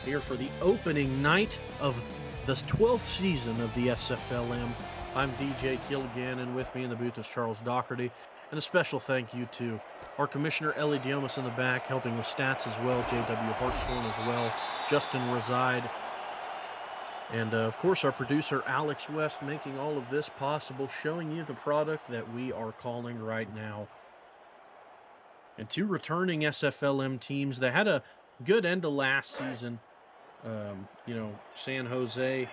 here for the opening night of the 12th season of the SFLm. I'm DJ Killigan, and with me in the booth is Charles Doherty. And a special thank you to our Commissioner Ellie Diomas in the back, helping with stats as well, J.W. Hartshorn as well, Justin Reside, and of course our producer Alex West, making all of this possible, showing you the product that we are calling right now. And two returning SFLm teams that had a good end of last season. San Jose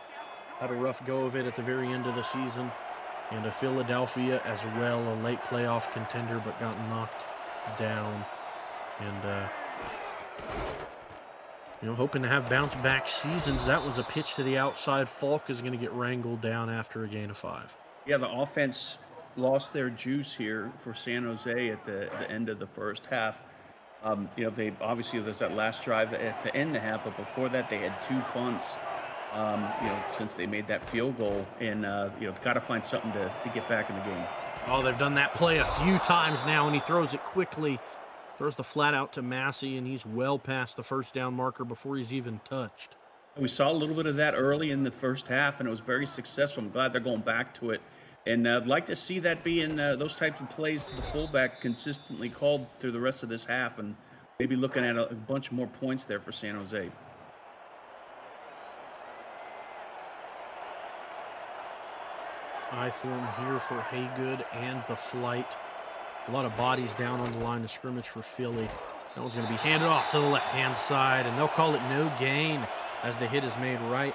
had a rough go of it at the very end of the season. And Philadelphia as well, a late playoff contender, but got knocked down. And, hoping to have bounce-back seasons. That was a pitch to the outside. Falk is going to get wrangled down after a gain of 5. Yeah, the offense lost their juice here for San Jose at the end of the first half. They obviously, there's that last drive to end the half, but before that they had 2 punts, since they made that field goal, and got to find something to get back in the game. Oh, they've done that play a few times now, and he throws it quickly, throws the flat out to Massey, and he's well past the first down marker before he's even touched. We saw a little bit of that early in the first half, and it was very successful. I'm glad they're going back to it. And I'd like to see that be in those types of plays, the fullback consistently called through the rest of this half, and maybe looking at a bunch more points there for San Jose. I form here for Haygood and the flight. A lot of bodies down on the line of scrimmage for Philly. That one's going to be handed off to the left-hand side, and they'll call it no gain as the hit is made right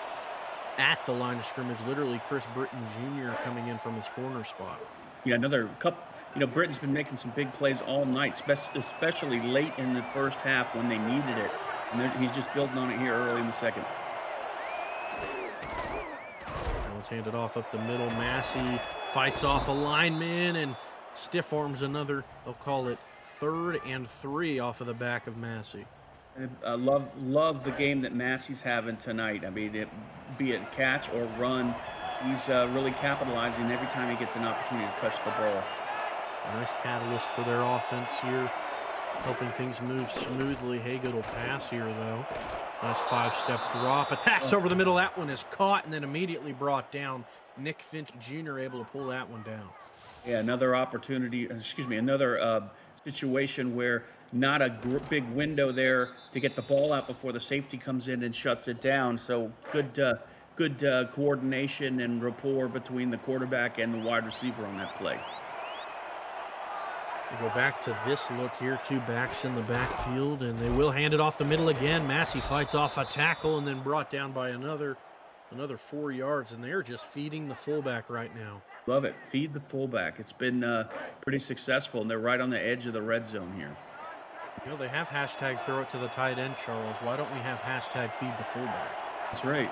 at the line of scrimmage. Literally, Chris Britton Jr. coming in from his corner spot. Yeah, another couple. Britton's been making some big plays all night, especially late in the first half when they needed it. And he's just building on it here early in the second. That one's handed off up the middle. Massey fights off a lineman and stiff arms another. They'll call it 3rd and 3 off of the back of Massey. I love the game that Massey's having tonight. I mean, be it catch or run, he's really capitalizing every time he gets an opportunity to touch the ball. A nice catalyst for their offense here, helping things move smoothly. Haygood will pass here, though. Nice 5-step drop. Attacks over the middle. That one is caught and then immediately brought down. Nick Finch Jr. able to pull that one down. Yeah, another situation where not a big window there to get the ball out before the safety comes in and shuts it down. So good coordination and rapport between the quarterback and the wide receiver on that play. We go back to this look here. 2 backs in the backfield, and they will hand it off the middle again. Massey fights off a tackle and then brought down by another 4 yards, and they're just feeding the fullback right now. Love it. Feed the fullback. It's been pretty successful, and they're right on the edge of the red zone here. They have hashtag throw it to the tight end, Charles. Why don't we have hashtag feed the fullback? That's right.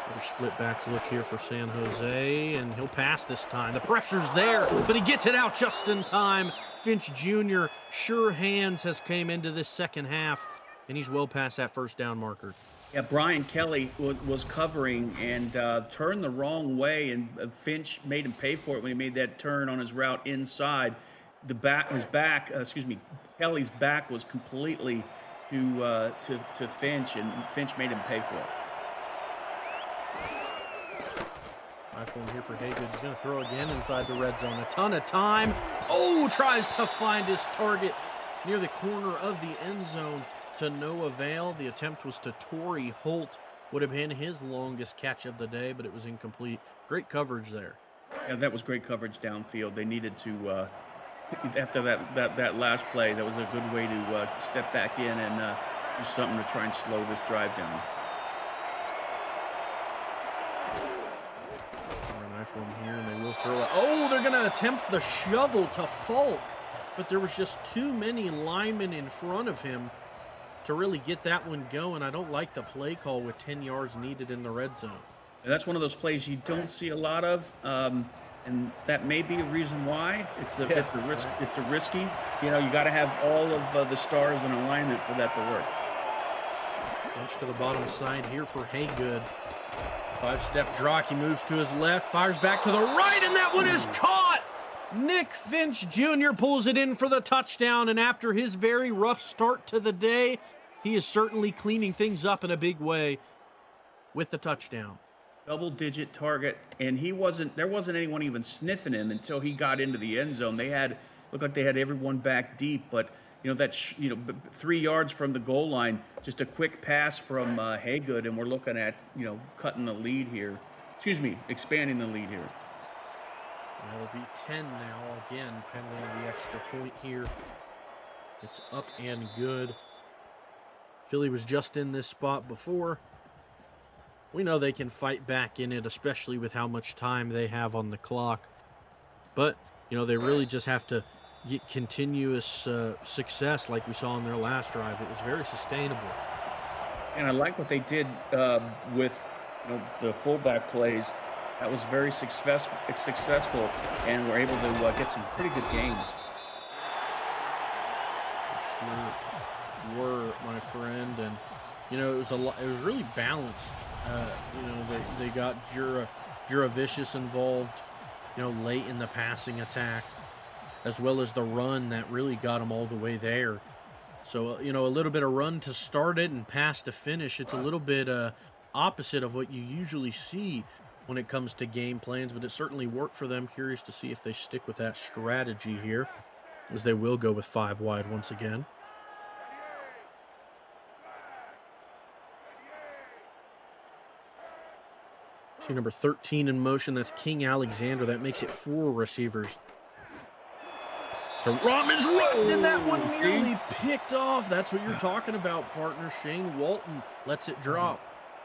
Another split back look here for San Jose, and he'll pass this time. The pressure's there, but he gets it out just in time. Finch Jr., sure hands, has came into this second half, and he's well past that first down marker. Yeah, Brian Kelly was covering and turned the wrong way, and Finch made him pay for it when he made that turn on his route inside. Kelly's back was completely to Finch, and Finch made him pay for it. iPhone here for Haygood. He's going to throw again inside the red zone. A ton of time. Oh, tries to find his target near the corner of the end zone to no avail. The attempt was to Torrey Holt. Would have been his longest catch of the day, but it was incomplete. Great coverage there. Yeah, that was great coverage downfield. They needed to, after that last play, that was a good way to step back in and do something to try and slow this drive down. From here, and they will throw it. Oh, they're going to attempt the shovel to Falk, but there was just too many linemen in front of him to really get that one going. I don't like the play call with 10 yards needed in the red zone. And that's one of those plays you don't see a lot of, and that may be a reason why. Yeah, It's a risk. right. It's a risky. You know, you got to have all of the stars in alignment for that to work. Punch to the bottom side here for Haygood. 5-step draw. He moves to his left, fires back to the right, and that one is caught! Nick Finch Jr. pulls it in for the touchdown, and after his very rough start to the day, he is certainly cleaning things up in a big way with the touchdown. Double-digit target, and there wasn't anyone even sniffing him until he got into the end zone. Looked like they had everyone back deep, but you know 3 yards from the goal line, just a quick pass from Haygood, and we're looking at cutting the lead here. Excuse me, expanding the lead here. That'll be 10 now, again, pending the extra point here. It's up and good. Philly was just in this spot before. We know they can fight back in it, especially with how much time they have on the clock. But, they really just have to get continuous success like we saw in their last drive. It was very sustainable. And I like what they did with the fullback plays. That was very successful, and we're able to get some pretty good gains. Sure were, my friend, and it was it was really balanced. They got Juravicius involved, late in the passing attack, as well as the run that really got them all the way there. So, a little bit of run to start it and pass to finish. It's a little bit opposite of what you usually see when it comes to game plans, but it certainly worked for them. Curious to see if they stick with that strategy here, as they will go with 5 wide once again. See number 13 in motion. That's King Alexander. That makes it 4 receivers. So Rahman's running, and that one nearly picked off. That's what you're talking about, partner. Shane Walton lets it drop.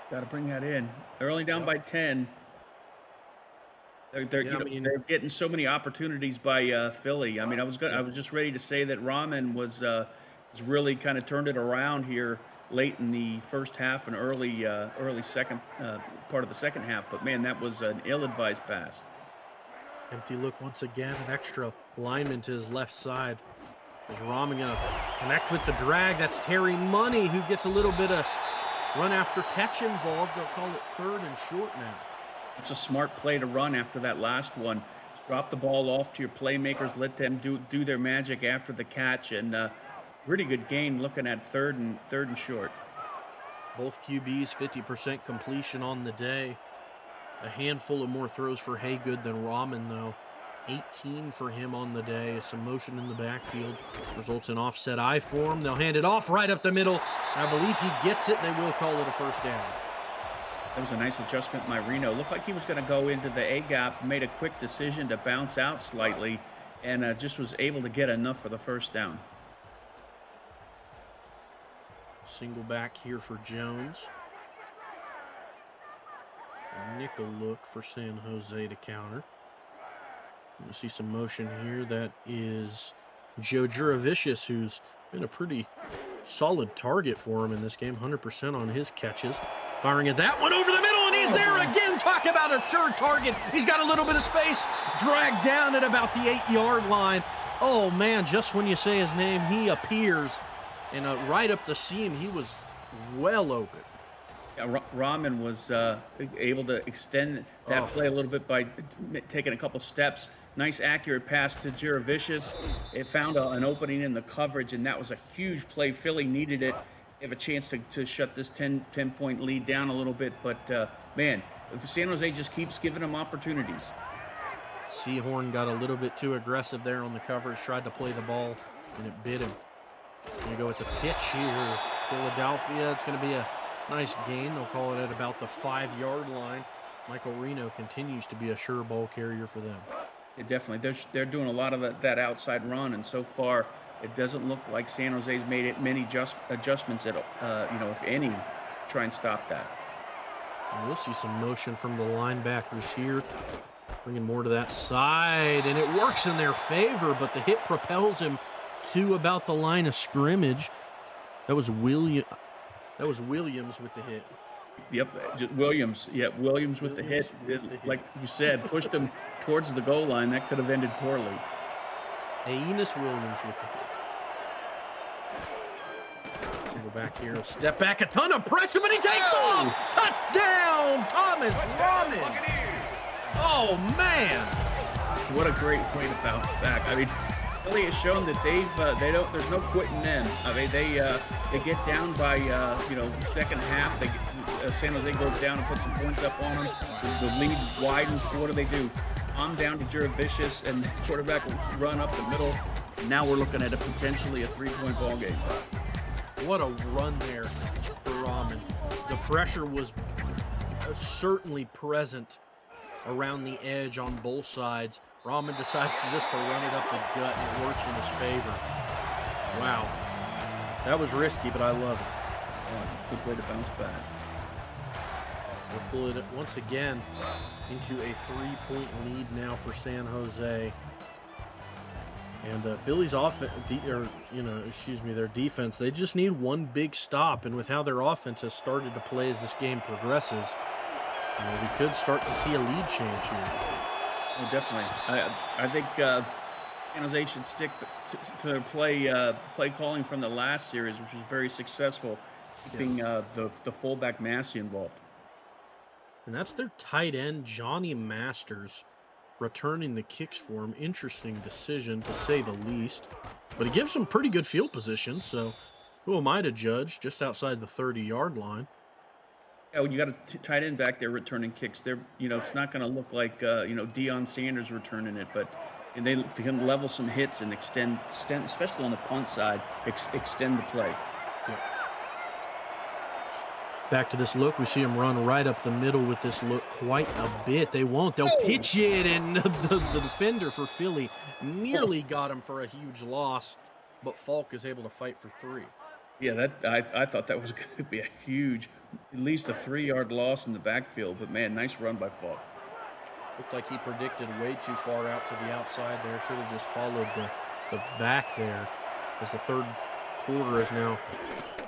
Got to bring that in. They're only down by 10. They're getting so many opportunities by Philly. I mean, I was just ready to say that Rahman was really kind of turned it around here late in the first half and early second part of the second half. But man, that was an ill-advised pass. Empty look once again. An extra lineman to his left side. Is Rahman going to connect with the drag? That's Terry Money, who gets a little bit of run after catch involved. They'll call it 3rd and short now. It's a smart play to run after that last one. Just drop the ball off to your playmakers, let them do their magic after the catch, and really good gain looking at third and short. Both QBs 50% completion on the day. A handful of more throws for Haygood than Rahman, though. 18 for him on the day. Some motion in the backfield results in offset I form. They'll hand it off right up the middle. I believe he gets it. They will call it a first down. That was a nice adjustment by Reno. Looked like he was going to go into the A-gap, made a quick decision to bounce out slightly, and just was able to get enough for the first down. Single back here for Jones. A nickel look for San Jose to counter. You see some motion here. That is Joe Juravicius, who's been a pretty solid target for him in this game. 100% on his catches. Firing at that one over the middle, and he's there again. Talk about a sure target. He's got a little bit of space. Dragged down at about the 8-yard line. Oh, man, just when you say his name, he appears. And right up the seam, he was well open. Yeah, Rahman was able to extend that play a little bit by taking a couple steps. Nice accurate pass to Juravicius. It found an opening in the coverage, and that was a huge play. Philly needed it. They have a chance to shut this 10-point lead down a little bit. But, man, if San Jose just keeps giving them opportunities. Seahorn got a little bit too aggressive there on the coverage, tried to play the ball, and it bit him. Going to go with the pitch here. Philadelphia, it's going to be a nice gain. They'll call it at about the 5-yard line. Michael Reno continues to be a sure ball carrier for them. Yeah, definitely. They're doing a lot of that outside run, and so far it doesn't look like San Jose's made many adjustments at if any, to try and stop that. And we'll see some motion from the linebackers here, bringing more to that side, and it works in their favor, but the hit propels him to about the line of scrimmage. That was Williams with the hit. Yep, Williams. Yep, Williams with the hit. Williams with the hit. Like you said, pushed him towards the goal line. That could have ended poorly. Enos Williams with the hit. Single back here, step back, a ton of pressure, but he takes off! Touchdown, Thomas Rahman! Oh, man! What a great way to bounce back. I mean, Philly has shown that there's no quitting them. I mean, they get down by, second half. San Jose goes down and puts some points up on them. The lead widens. What do? I'm down to Jared Vicious, and the quarterback will run up the middle. Now we're looking at potentially a 3-point ball game. What a run there for Rahman. The pressure was certainly present around the edge on both sides. Rahman decides just to run it up the gut, and it works in his favor. Wow. That was risky, but I love it. Good way to bounce back. We'll pull it once again into a 3-point lead now for San Jose. And Philly's their defense, they just need one big stop. And with how their offense has started to play as this game progresses, we could start to see a lead change here. Oh, definitely. I think San Jose should stick to their play calling from the last series, which was very successful, keeping the fullback Massey involved. And that's their tight end, Johnny Masters, returning the kicks for him. Interesting decision, to say the least. But he gives them pretty good field position, so who am I to judge? Just outside the 30-yard line. Yeah, when you got a tight end back there returning kicks, it's not going to look like Deion Sanders returning it, but they can level some hits and extend, especially on the punt side, extend the play. Yeah. Back to this look, we see him run right up the middle with this look quite a bit. They won't. They'll pitch it, and the defender for Philly nearly got him for a huge loss, but Falk is able to fight for 3. Yeah, I thought that was going to be a huge, at least a 3-yard loss in the backfield. But, man, nice run by Falk. Looked like he predicted way too far out to the outside there. Should have just followed the back there, as the third quarter is now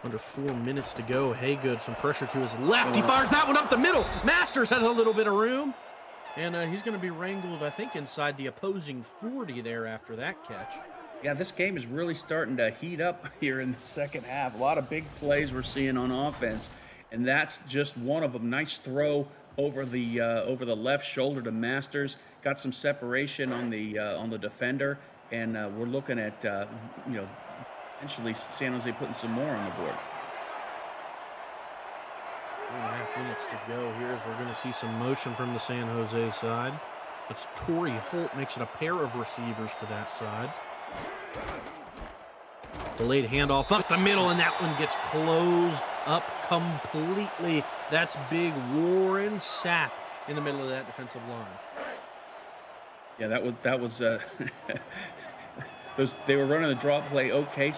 under 4 minutes to go. Haygood, some pressure to his left. He fires that one up the middle. Masters has a little bit of room. And he's going to be wrangled, I think, inside the opposing 40 there after that catch. Yeah, this game is really starting to heat up here in the second half. A lot of big plays we're seeing on offense, and that's just one of them. Nice throw over the left shoulder to Masters. Got some separation on the defender, and we're looking at eventually San Jose putting some more on the board. 3.5 minutes to go here as we're going to see some motion from the San Jose side. It's Torrey Holt, makes it a pair of receivers to that side. Delayed handoff up the middle, and that one gets closed up completely. That's big Warren Sapp in the middle of that defensive line. Yeah, that was they were running the drop play okay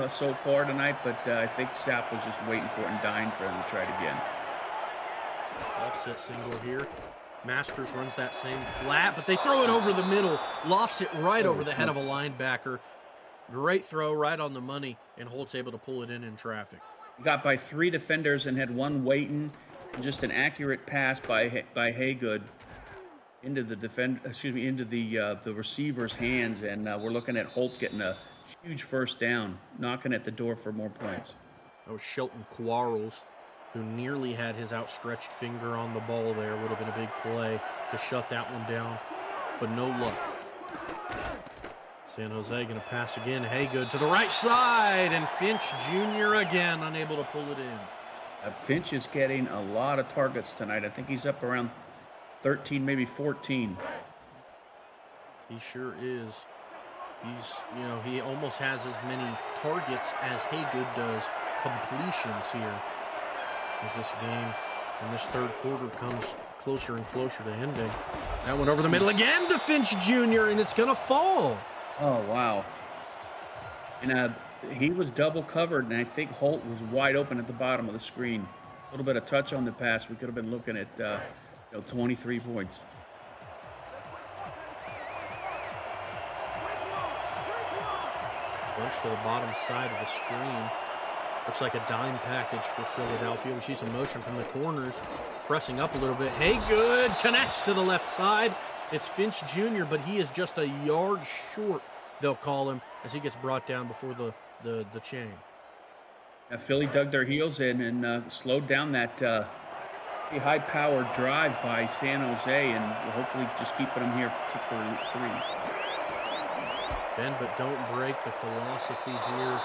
so far tonight, but I think Sapp was just waiting for it and dying for him to try it again. Offset single here. Masters runs that same flat, but they throw it over the middle. Lofts it right over the head of a linebacker. Great throw, right on the money, and Holt's able to pull it in traffic. He got by 3 defenders and had one waiting. Just an accurate pass by Haygood into the receiver's hands, and we're looking at Holt getting a huge first down, knocking at the door for more points. That was Shelton Quarles, who nearly had his outstretched finger on the ball there. Would have been a big play to shut that one down, but no luck. San Jose going to pass again. Haygood to the right side, and Finch Jr. again unable to pull it in. Finch is getting a lot of targets tonight. I think he's up around 13, maybe 14. He sure is. He almost has as many targets as Haygood does completions here, as this game in this third quarter comes closer and closer to ending. That one over the middle again to Finch Jr., and it's going to fall. Oh, wow. And he was double covered, and I think Holt was wide open at the bottom of the screen. A little bit of touch on the pass. We could have been looking at 23 points. Bunch to the bottom side of the screen. Looks like a dime package for Philadelphia. We see some motion from the corners, pressing up a little bit. Haygood connects to the left side. It's Finch Jr., but he is just a yard short, they'll call him, as he gets brought down before the chain. Now, Philly dug their heels in and slowed down that high-powered drive by San Jose, and hopefully just keeping them here for 3. Bend but don't break, the philosophy here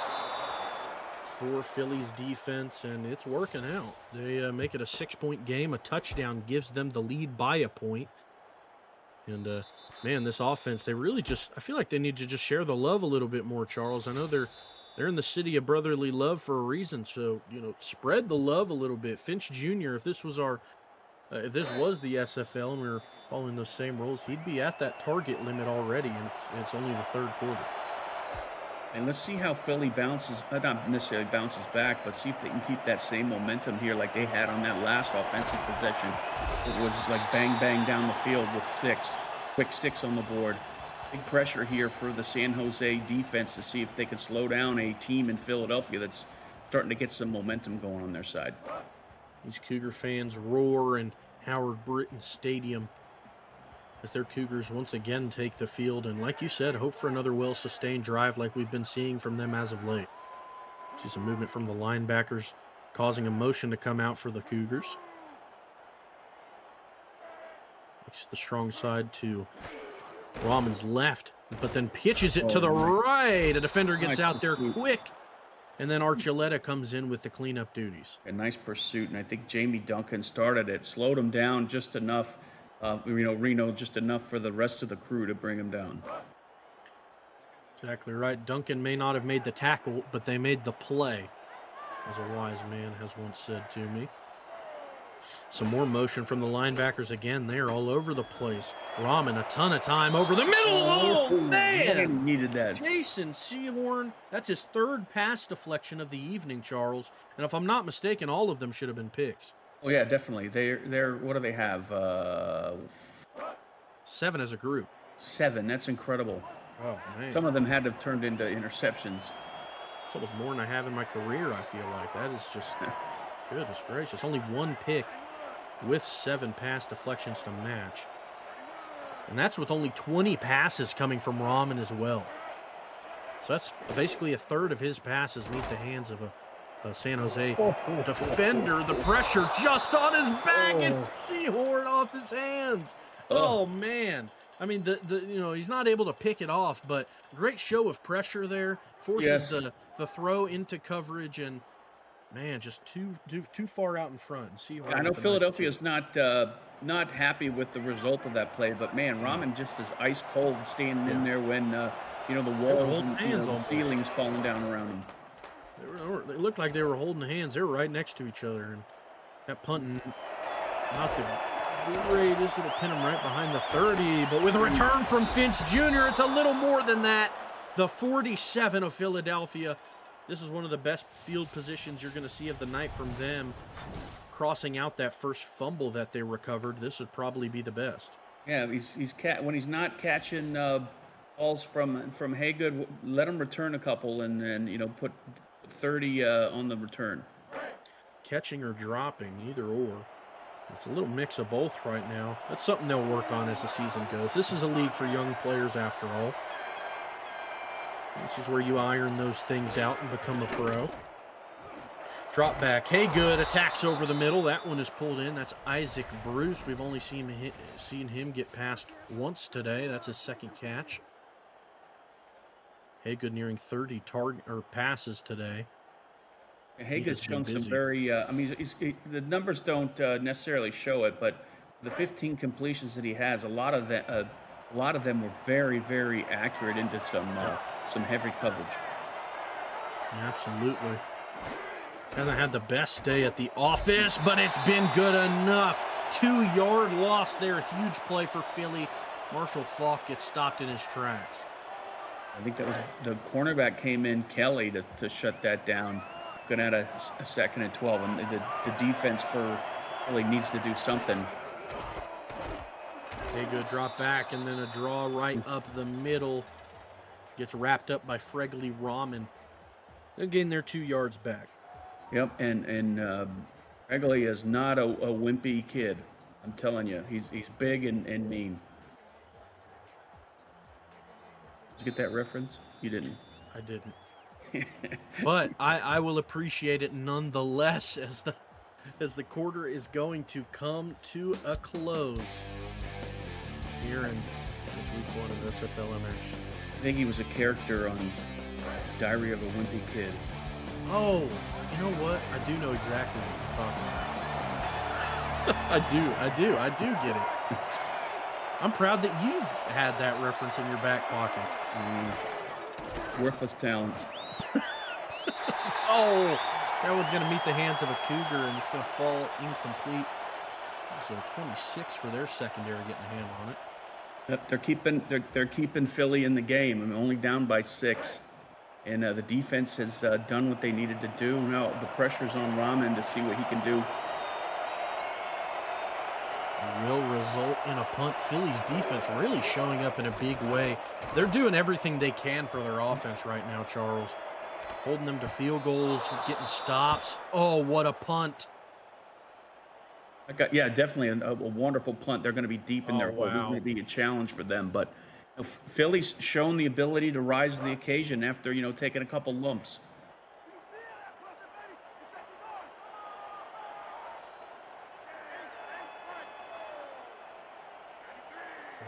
for Philly's defense, and it's working out. They make it a 6-point game. A touchdown gives them the lead by a point. And, man, this offense, they really just, I feel like they need to just share the love a little bit more, Charles. I know they're in the city of brotherly love for a reason, so, you know, spread the love a little bit. Finch Jr., if this was if this was the SFL and we were following those same rules, he'd be at that target limit already, and it's only the third quarter. And let's see how Philly bounces, not necessarily bounces back, but see if they can keep that same momentum here like they had on that last offensive possession. It was like bang, bang down the field with 6. Quick 6 on the board. Big pressure here for the San Jose defense to see if they can slow down a team in Philadelphia that's starting to get some momentum going on their side. These Cougar fans roar in Howard Britton Stadium as their Cougars once again take the field, and like you said, hope for another well-sustained drive like we've been seeing from them as of late. See some movement from the linebackers, causing a motion to come out for the Cougars. Makes the strong side to Rahman's left, but then pitches it to the right. A defender gets out there quick, and then Archuleta comes in with the cleanup duties. A nice pursuit, and I think Jamie Duncan started it, slowed him down just enough. Reno just enough for the rest of the crew to bring him down. Exactly right. Duncan may not have made the tackle, but they made the play, as a wise man has once said to me. Some more motion from the linebackers again. They're all over the place. Rahman, a ton of time over the middle. Oh, man! Needed that. Jason Sehorn, that's his 3rd pass deflection of the evening, Charles. And if I'm not mistaken, all of them should have been picks. Oh yeah, definitely. They're what do they have? 7 as a group. 7. That's incredible. Oh man. Some of them had to have turned into interceptions. It's almost more than I have in my career, I feel like. That is just goodness gracious. Only 1 pick with 7 pass deflections to match. And that's with only 20 passes coming from Rahman as well. So that's basically a third of his passes meet the hands of a San Jose defender. The pressure just on his back and Sehorn off his hands. Oh man. I mean, he's not able to pick it off, but great show of pressure there. Forces the throw into coverage, and man, just too far out in front. Sehorn. I know Philadelphia is not happy with the result of that play, but man, Rahman just is ice cold standing in there when the walls and the ceilings falling down around him. They looked like they were holding hands. They were right next to each other, and that punting, not the greatest. It'll pin him right behind the 30, but with a return from Finch Jr., it's a little more than that. The 47 of Philadelphia. This is one of the best field positions you're going to see of the night from them. Crossing out that first fumble that they recovered, this would probably be the best. Yeah, when he's not catching balls from Haygood, let him return a couple and put 30 on the return. Catching or dropping, either or. It's a little mix of both right now. That's something they'll work on as the season goes. This is a league for young players after all. This is where you iron those things out and become a pro. Drop back. Haygood attacks over the middle. That one is pulled in. That's Isaac Bruce. We've only seen him get past once today. That's his 2nd catch. Haygood nearing 30 passes today. Haygood's shown some very. The numbers don't necessarily show it, but the 15 completions that he has, a lot of them were very, very accurate into some heavy coverage. Absolutely. Hasn't had the best day at the office, but it's been good enough. 2-yard loss there. Huge play for Philly. Marshall Falk gets stopped in his tracks. I think that was the cornerback came in, Kelly, to shut that down. Going at a 2nd and 12, and the defense for Philly needs to do something. Good drop back, and then a draw right up the middle. Gets wrapped up by Fregley Rahman. They'll gain their 2 yards back. Yep, and Regley is not a wimpy kid. I'm telling you, he's big and mean. Did you get that reference? You didn't. I didn't. But I will appreciate it nonetheless as the quarter is going to come to a close here in this week 1 of SFLm action. I think he was a character on Diary of a Wimpy Kid. Oh, you know what? I do know exactly what you're talking about. I do get it. I'm proud that you had that reference in your back pocket. Worthless talents. Oh, that one's going to meet the hands of a Cougar, and it's going to fall incomplete. So 26 for their secondary getting a hand on it. They're keeping Philly in the game. I mean, only down by 6, and the defense has done what they needed to do. Now the pressure's on Rahman to see what he can do. Will result in a punt. Philly's defense really showing up in a big way. They're doing everything they can for their offense right now, Charles. Holding them to field goals, getting stops. Oh, what a punt. Yeah, definitely a wonderful punt. They're going to be deep in their hole. This is Wow. going to be a challenge for them. But Philly's shown the ability to rise to the occasion after, taking a couple lumps.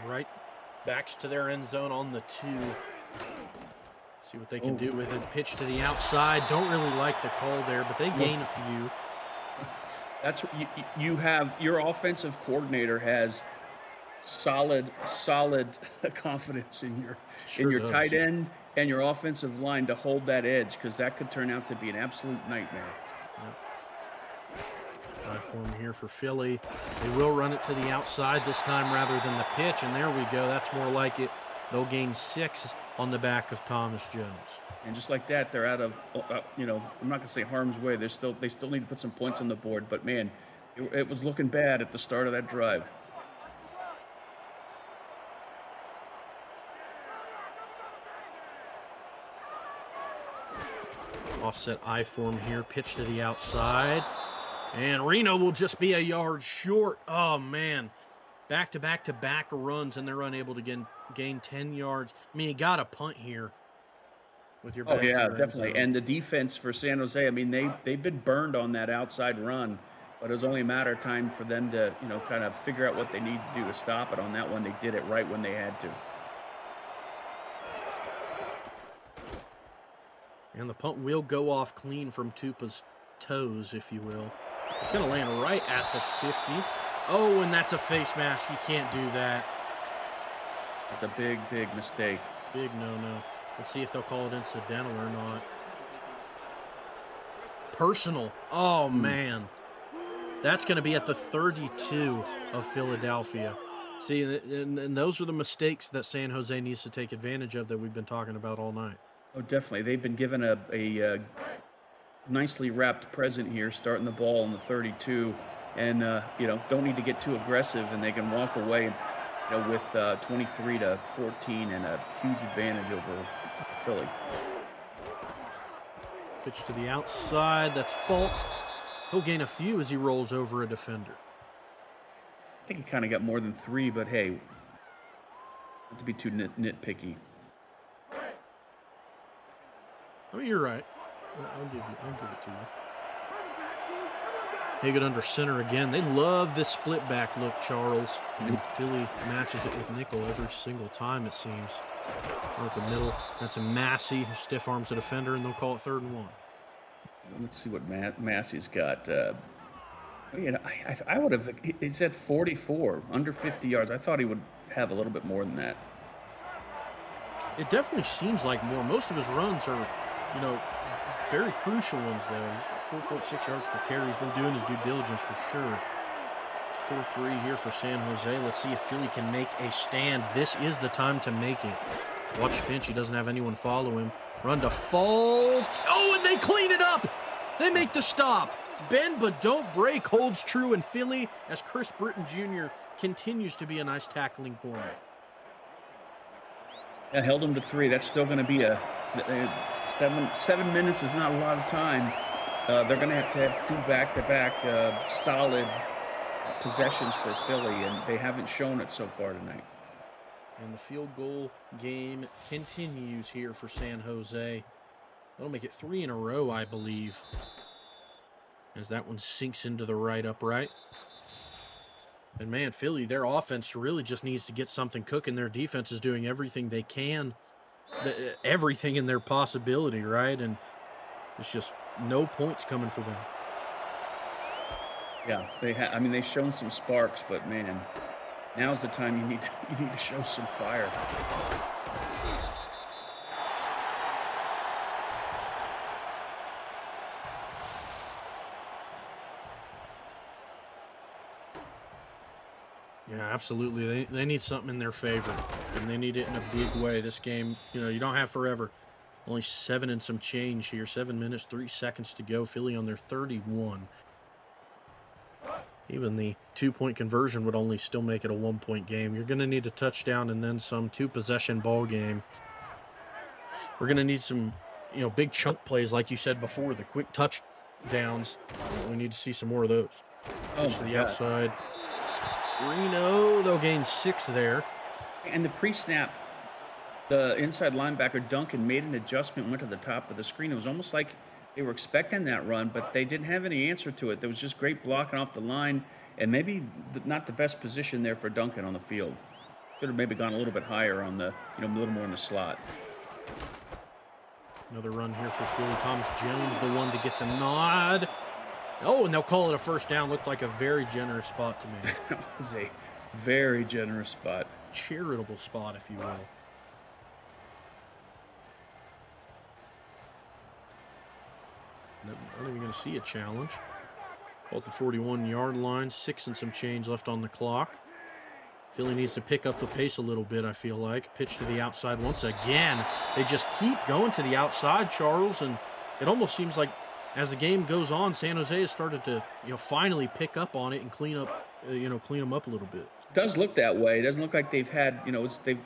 Right backs to their end zone on the 2. See what they can do with it. Pitch to the outside. Don't really like the call there, but they gain a few. That's you have your offensive coordinator has solid confidence in your does. tight end and your offensive line to hold that edge, because that could turn out to be an absolute nightmare. Try form here for Philly. They will run it to the outside this time rather than the pitch, and there we go. That's more like it. They'll gain 6 on the back of Thomas Jones. And just like that, they're out of, I'm not going to say harm's way. They still need to put some points on the board. But, man, it was looking bad at the start of that drive. Offset I form here. Pitch to the outside. And Reno will just be a yard short. Oh, man. Back-to-back runs, and they're unable to gain 10 yards. I mean, you got to punt here. With your Oh, yeah, definitely. And the defense for San Jose, I mean, they've been burned on that outside run, but it was only a matter of time for them to, kind of figure out what they need to do to stop it. On that one, they did it right when they had to. And the punt will go off clean from Tupa's toes, if you will. It's going to land right at this 50. Oh, and that's a face mask. You can't do that. It's a big mistake. Big no-no. Let's see if they'll call it incidental or not. Personal. Oh, man. That's going to be at the 32 of Philadelphia. See, and those are the mistakes that San Jose needs to take advantage of that we've been talking about all night. Oh, definitely. They've been given a nicely wrapped present here, starting the ball in the 32. And, don't need to get too aggressive, and they can walk away with 23-14 and a huge advantage over Philly. Pitch to the outside. That's Falk. He'll gain a few as he rolls over a defender. I think he kind of got more than 3, but hey, not to be too nitpicky. I mean, you're right. I'll give it to you. Higgett under center again. They love this split back look, Charles. And Philly matches it with nickel every single time, it seems. Right at the middle. That's a Massey who stiff arms the defender, and they'll call it 3rd and 1. Let's see what Massey's got. I would have. He's at 44, under 50 yards. I thought he would have a little bit more than that. It definitely seems like more. Most of his runs are, very crucial ones, though. He's 4.6 yards per carry. He's been doing his due diligence for sure. 4-3 here for San Jose. Let's see if Philly can make a stand. This is the time to make it. Watch Finch. He doesn't have anyone follow him. Run to Falk. Oh, and they clean it up. They make the stop. Bend but don't break holds true in Philly as Chris Britton Jr. continues to be a nice tackling corner. That held him to 3. That's still going to be a 7 minutes is not a lot of time. They're going to have 2 back-to-back solid possessions for Philly, and they haven't shown it so far tonight. And the field goal game continues here for San Jose. That'll make it 3 in a row, I believe, as that one sinks into the right upright. And man, Philly, their offense really just needs to get something cooking. Their defense is doing everything they can, everything in their possibility, right? And it's just no points coming for them. Yeah, I mean, they've shown some sparks, but man, now's the time you need to show some fire. Yeah, absolutely. They need something in their favor, and they need it in a big way. This game, you don't have forever. Only 7 and some change here. 7 minutes, 3 seconds to go. Philly on their 31. Even the 2-point conversion would only still make it a 1-point game. You're going to need a touchdown and then some 2-possession ball game. We're going to need some, big chunk plays, like you said before, the quick touchdowns. We need to see some more of those. Push to the outside. Reno, they'll gain 6 there. And the pre-snap, the inside linebacker, Duncan, made an adjustment, went to the top of the screen. It was almost like they were expecting that run, but they didn't have any answer to it. There was just great blocking off the line, and maybe not the best position there for Duncan on the field. Should have maybe gone a little bit higher on the, a little more in the slot. Another run here for Philly. Thomas Jones, the one to get the nod. Oh, and they'll call it a first down. Looked like a very generous spot to me. That was a very generous spot. Charitable spot, if you will. Not even going to see a challenge. Called the 41-yard line. 6 and some change left on the clock. Philly needs to pick up the pace a little bit, I feel like. Pitch to the outside once again. They just keep going to the outside, Charles, and it almost seems like as the game goes on, San Jose has started to, finally pick up on it and clean them up a little bit. It does look that way. It doesn't look like they've had,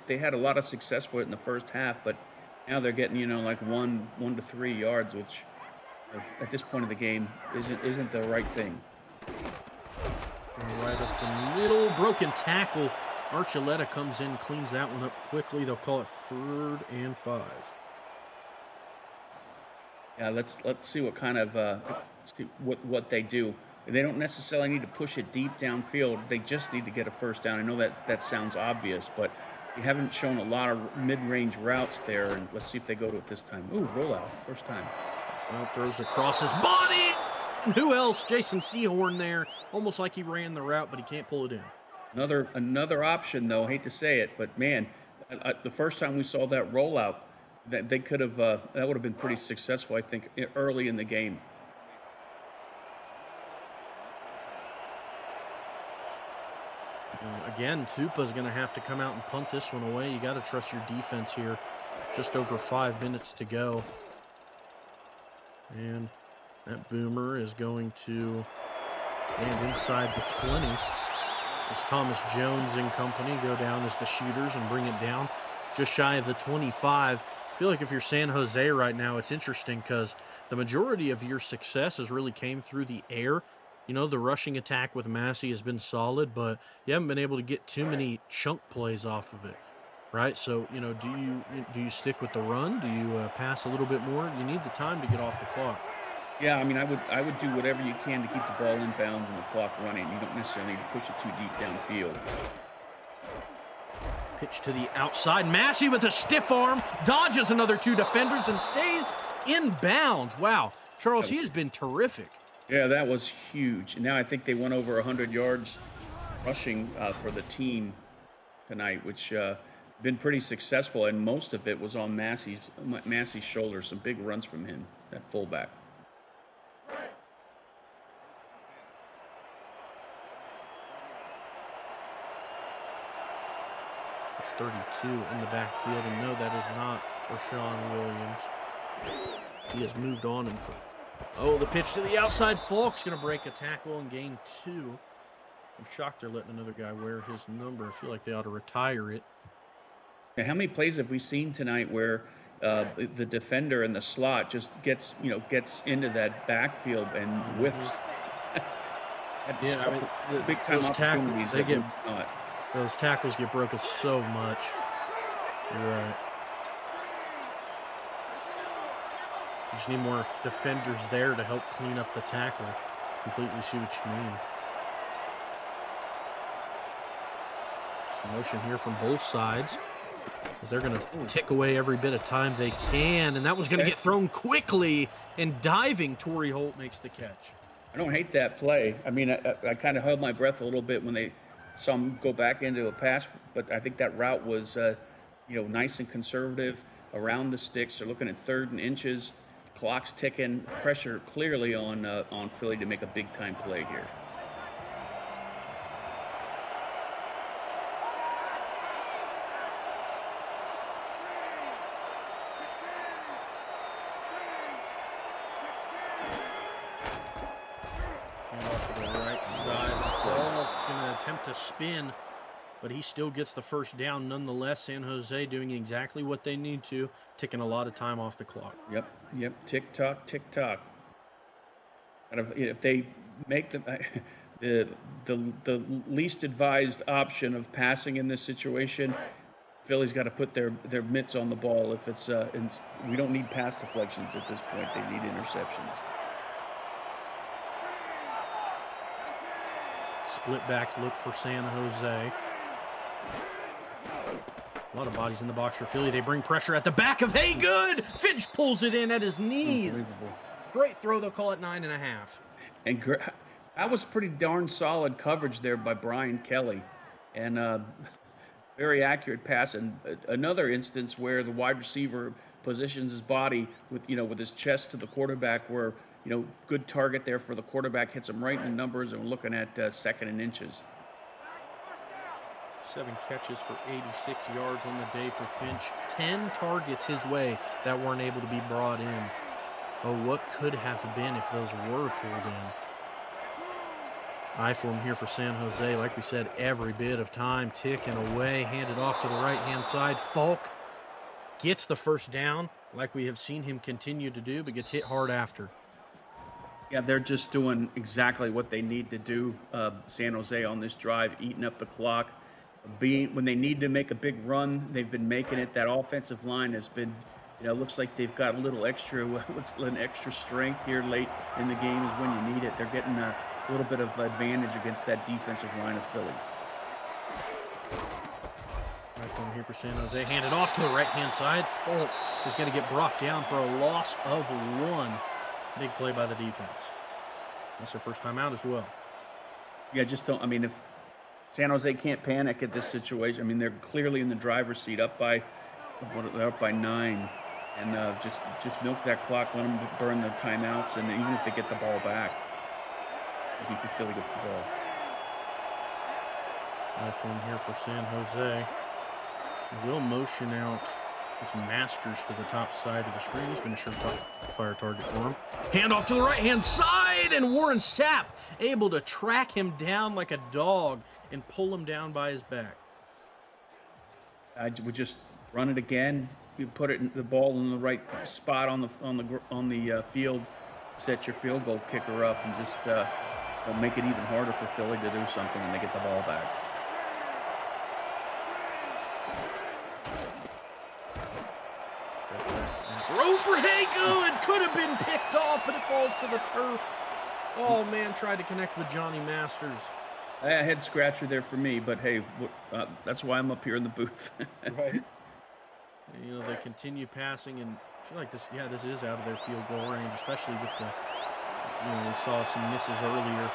they had a lot of success for it in the first half, but now they're getting, like 1 to 3 yards, which at this point of the game isn't the right thing. Right up the middle, broken tackle. Archuleta comes in, cleans that one up quickly. They'll call it 3rd and 5. Yeah, let's see what kind of what they do. They don't necessarily need to push it deep downfield. They just need to get a first down. I know that sounds obvious, but you haven't shown a lot of mid-range routes there. And let's see if they go to it this time. Ooh, rollout, first time. Well, throws across his body. And who else? Jason Sehorn there. Almost like he ran the route, but he can't pull it in. Another option, though. Hate to say it, but man, the first time we saw that rollout, that they could have that would have been pretty successful, I think, early in the game. Again, Tupa's going to have to come out and punt this one away. You got to trust your defense here. Just over 5 minutes to go. And that boomer is going to land inside the 20. As Thomas Jones and company go down as the shooters and bring it down just shy of the 25. I feel like if you're San Jose right now, it's interesting because the majority of your success has really came through the air. The rushing attack with Massey has been solid, but you haven't been able to get too many chunk plays off of it, right? So, do you stick with the run? Do you pass a little bit more? You need the time to get off the clock. Yeah, I mean, I would do whatever you can to keep the ball in bounds and the clock running. You don't necessarily need to push it too deep downfield. Pitch to the outside. Massey with a stiff arm, dodges another 2 defenders and stays in bounds. Wow, Charles, he has been terrific. Yeah, that was huge. Now I think they went over 100 yards rushing for the team tonight, which been pretty successful, and most of it was on Massey's shoulders. Some big runs from him, that fullback. It's 32 in the backfield, and no, that is not Rashawn Williams. He has moved on and oh, the pitch to the outside. Falk's going to break a tackle and gain 2. I'm shocked they're letting another guy wear his number. I feel like they ought to retire it. Now, how many plays have we seen tonight where, the defender in the slot just gets into that backfield and whiffs. Yeah, I mean, Big time those tackles, opportunities that would not. those tackles get broken so much. You're right. You just need more defenders there to help clean up the tackle. Completely see what you mean. Some motion here from both sides, as they're going to tick away every bit of time they can, and that was going to get thrown quickly, and diving Torrey Holt makes the catch. I don't hate that play. I mean, I kind of held my breath a little bit when they saw him go back into a pass, but I think that route was, nice and conservative around the sticks. They're looking at 3rd and inches. Clock's ticking. Pressure clearly on Philly to make a big time play here. Off to the right side. Fall going to attempt to spin, but he still gets the first down nonetheless. San Jose doing exactly what they need to, ticking a lot of time off the clock. Yep. Tick tock, tick tock. If they make the least advised option of passing in this situation, Philly's got to put their mitts on the ball. If it's we don't need pass deflections at this point. They need interceptions. Split back look for San Jose. A lot of bodies in the box for Philly. They bring pressure at the back of Haygood. Finch pulls it in at his knees. Great throw. They'll call it 9.5. And that was pretty darn solid coverage there by Brian Kelly. And very accurate pass. And another instance where the wide receiver positions his body with his chest to the quarterback, where good target there for the quarterback, hits him right in the numbers, and we're looking at 2nd and inches. 7 catches for 86 yards on the day for Finch. 10 targets his way that weren't able to be brought in. Oh, what could have been if those were pulled in? Eye for him here for San Jose. Like we said, every bit of time ticking away. Handed off to the right-hand side. Falk gets the first down, like we have seen him continue to do, but gets hit hard after. Yeah, they're just doing exactly what they need to do, San Jose, on this drive, eating up the clock. When they need to make a big run, they've been making it. That offensive line has been, looks like they've got a little extra strength here late in the game is when you need it. They're getting a little bit of advantage against that defensive line of Philly. Right from here for San Jose. Handed off to the right-hand side. Falk is going to get brought down for a loss of 1. Big play by the defense. That's their first time out as well. Yeah, if San Jose can't panic at this situation, they're clearly in the driver's seat, they're up by 9, and just milk that clock, let them burn the timeouts, and even if they get the ball back, if Philly gets the ball. From here for San Jose. They will motion out this Masters to the top side of the screen. He's been a sure-fire target for him. Hand off to the right-hand side, and Warren Sapp able to track him down like a dog and pull him down by his back. I would just run it again. You put the ball in the right spot on the field, set your field goal kicker up, and just make it even harder for Philly to do something when they get the ball back. Throw for Haygood! Could have been picked off, but it falls to the turf. Oh, man, tried to connect with Johnny Masters. A head scratcher there for me, but hey, that's why I'm up here in the booth. Right. They continue passing, and I feel like this is out of their field goal range, especially with the, we saw some misses earlier.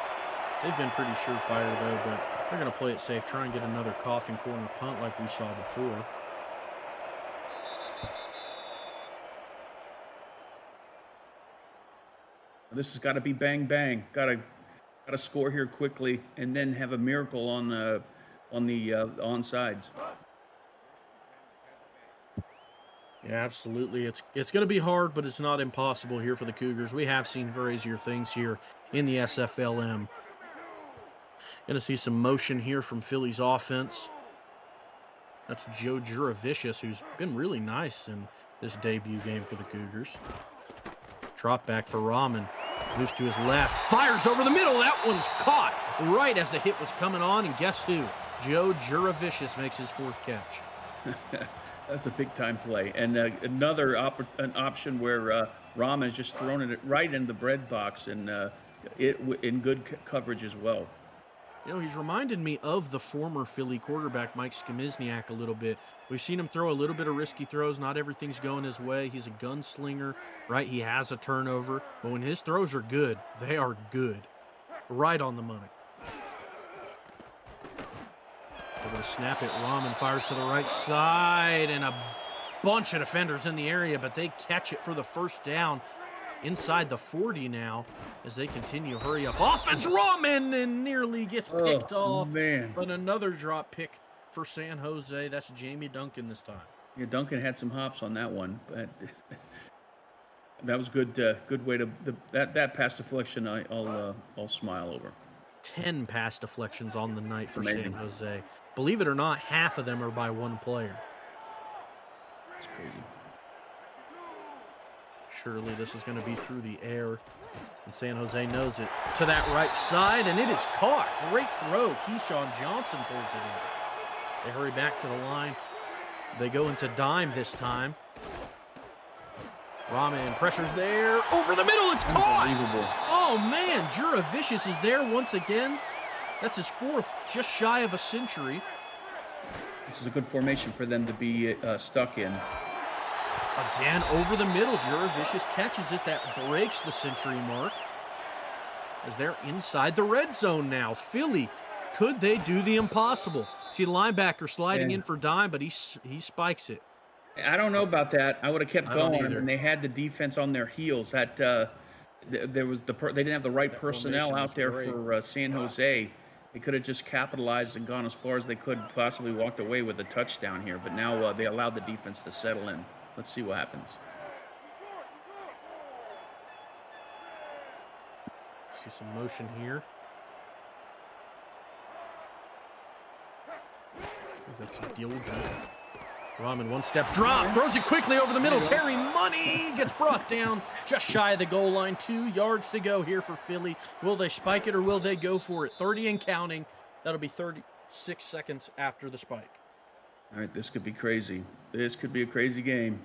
They've been pretty surefire, though, but they're going to play it safe, try and get another coffin corner punt like we saw before. This has got to be bang bang. Got to score here quickly, and then have a miracle on the onsides. Yeah, absolutely. It's going to be hard, but it's not impossible here for the Cougars. We have seen crazier things here in the SFLm. Going to see some motion here from Philly's offense. That's Joe Juravicius, who's been really nice in this debut game for the Cougars. Drop back for Rahman. Moves to his left. Fires over the middle. That one's caught right as the hit was coming on. And guess who? Joe Juravicius makes his 4th catch. That's a big-time play. And another an option where Rahman has just thrown it right in the bread box, and in good coverage as well. You know, he's reminded me of the former Philly quarterback, Mike Skamizniak, a little bit. We've seen him throw a little bit of risky throws. Not everything's going his way. He's a gunslinger, right? He has a turnover. But when his throws are good, they are good. Right on the money. Able to snap it. Rahman fires to the right side, and a bunch of defenders in the area, but they catch it for the first down. Inside the 40 now as they continue. Hurry up. Offense, Rahman, and nearly gets picked off. Man. But another drop pick for San Jose. That's Jamie Duncan this time. Yeah, Duncan had some hops on that one, but that was good. Good way to that pass deflection. I'll smile over. 10 pass deflections on the night for amazing. San Jose. Believe it or not, half of them are by one player. It's crazy. Surely this is going to be through the air, and San Jose knows it. To that right side, and it is caught. Great throw. Keyshawn Johnson pulls it in. They hurry back to the line. They go into dime this time. Rahman pressures there. Over the middle, it's caught! Unbelievable. Oh, man, Juravicius is there once again. That's his 4th, just shy of a century. This is a good formation for them to be stuck in. Again, over the middle, Juravicius catches it. That breaks the century mark as they're inside the red zone now. Philly, could they do the impossible? See the linebacker sliding in for dime, but he spikes it. I don't know about that. I would have kept going, and they had the defense on their heels. That there was they didn't have the right personnel out there for San Jose. They could have just capitalized and gone as far as they could, possibly walked away with a touchdown here. But now they allowed the defense to settle in. Let's see what happens. See some motion here. That's a deal good. Rahman, one-step drop, throws it quickly over the middle. Terry Money gets brought down just shy of the goal line. 2 yards to go here for Philly. Will they spike it or will they go for it? 30 and counting. That'll be 36 seconds after the spike. All right, this could be crazy. This could be a crazy game.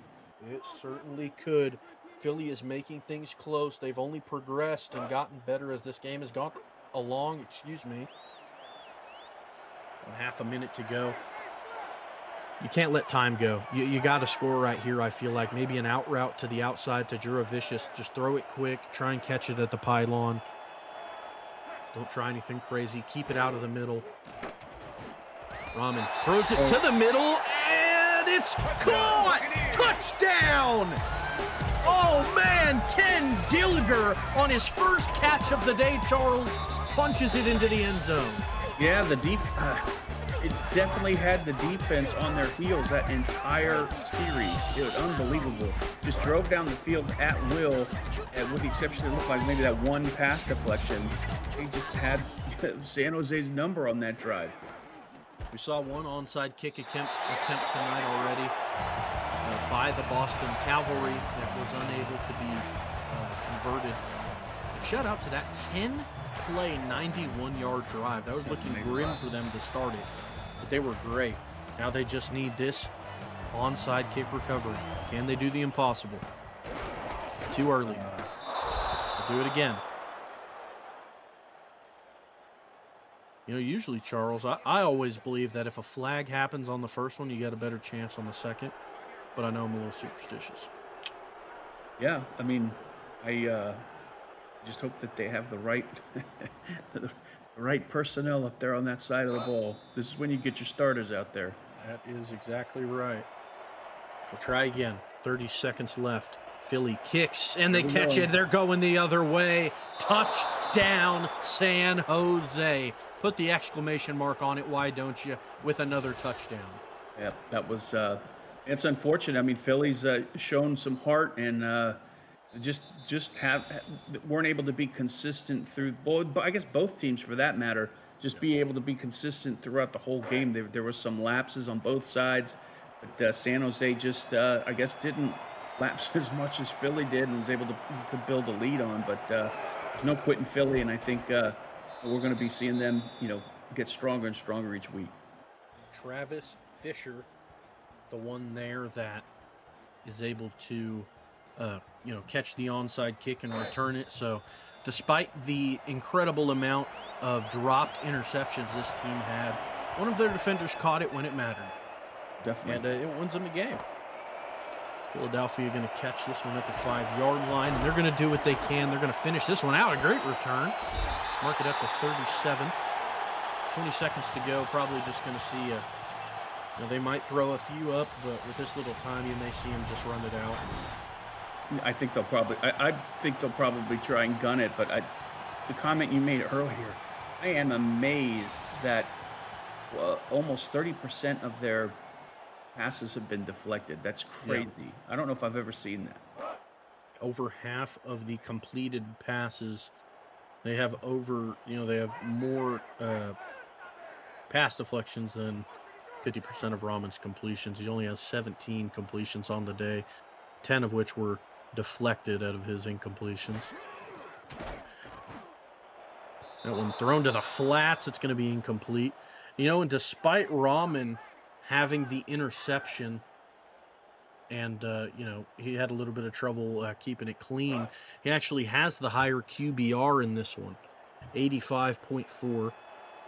It certainly could. Philly is making things close. They've only progressed and gotten better as this game has gone along. Half a minute to go. You can't let time go. You got to score right here, I feel like. Maybe an out route to the outside to Juravicius. Just throw it quick. Try and catch it at the pylon. Don't try anything crazy. Keep it out of the middle. Rahman throws it to the middle, and it's caught! Touchdown! Oh, man, Ken Dilger on his first catch of the day, Charles, punches it into the end zone. Yeah, it definitely had the defense on their heels that entire series. It was unbelievable. Just drove down the field at will, and with the exception, it looked like maybe that one pass deflection. They just had San Jose's number on that drive. We saw one onside kick attempt tonight already by the Boston Cavalry that was unable to be converted. But shout out to that 10-play, 91-yard drive. That was looking grim for them to start it, but they were great. Now they just need this onside kick recovery. Can they do the impossible? Too early. They'll do it again. You know, usually, Charles, I always believe that if a flag happens on the first one, you got a better chance on the second. But I know I'm a little superstitious. Yeah, I mean, I just hope that they have the right the right personnel up there on that side of the ball. This is when you get your starters out there. That is exactly right. We'll try again. 30 seconds left. Philly kicks, and they catch it. They're going the other way. Touchdown, San Jose. Put the exclamation mark on it, why don't you, with another touchdown. Yeah, that was it's unfortunate. I mean, Philly's shown some heart and just weren't able to be consistent through both, I guess both teams for that matter, just be able to be consistent throughout the whole game. There were some lapses on both sides, but San Jose just, I guess, didn't lapse as much as Philly did and was able to build a lead on. But there's no quit in Philly, and I think we're going to be seeing them, get stronger and stronger each week. Travis Fisher, the one there that is able to, catch the onside kick and return it. So despite the incredible amount of dropped interceptions this team had, one of their defenders caught it when it mattered. Definitely. And it wins them the game. Philadelphia going to catch this one at the 5-yard line, and they're going to do what they can. They're going to finish this one out. A great return. Mark it up to 37. 20 seconds to go. Probably just going to see they might throw a few up, but with this little time, you may see them just run it out. I think they'll probably. I think they'll probably try and gun it. But the comment you made earlier, I am amazed that almost 30% of their passes have been deflected. That's crazy. Yeah. I don't know if I've ever seen that. Over half of the completed passes, they have they have more pass deflections than 50% of Rahman's completions. He only has 17 completions on the day, 10 of which were deflected out of his incompletions. That one thrown to the flats, it's going to be incomplete. And despite Rahman having the interception and, he had a little bit of trouble keeping it clean, he actually has the higher QBR in this one, 85.4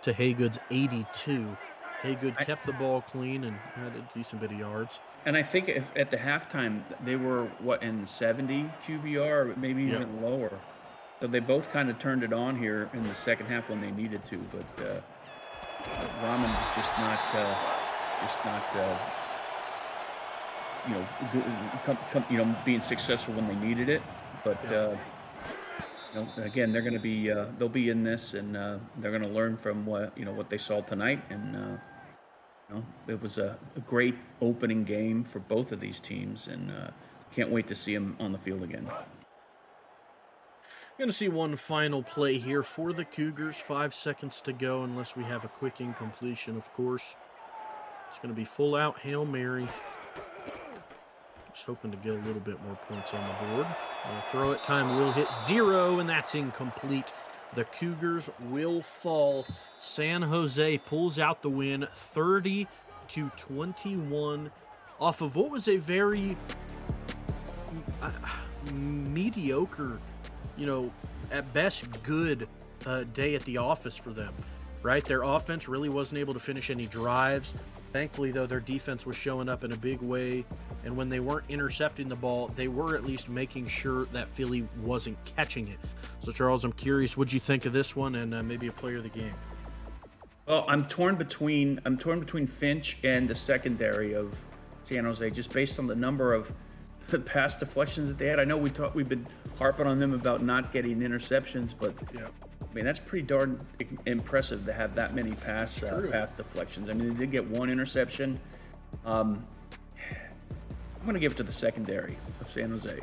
to Haygood's 82. Haygood kept the ball clean and had a decent bit of yards. And I think at the halftime, they were, in the 70 QBR, maybe even lower. So they both kind of turned it on here in the second half when they needed to. But Rahman was just not being successful when they needed it. But, again, they're going to be, they'll be in this, and they're going to learn from what they saw tonight. And, it was a great opening game for both of these teams, and can't wait to see them on the field again. Going to see one final play here for the Cougars. 5 seconds to go, unless we have a quick incompletion, of course. It's going to be full out Hail Mary. Just hoping to get a little bit more points on the board. Throw it time will hit 0, and that's incomplete. The Cougars will fall. San Jose pulls out the win, 30-21, off of what was a very mediocre, at best good day at the office for them, right? Their offense really wasn't able to finish any drives. Thankfully, though, their defense was showing up in a big way, and when they weren't intercepting the ball, they were at least making sure that Philly wasn't catching it. So, Charles, I'm curious, what'd you think of this one, and maybe a player of the game? Well, I'm torn between Finch and the secondary of San Jose, just based on the number of pass deflections that they had. I know we've been harping on them about not getting interceptions, but I mean, that's pretty darn impressive to have that many pass deflections. I mean, they did get one interception. I'm going to give it to the secondary of San Jose.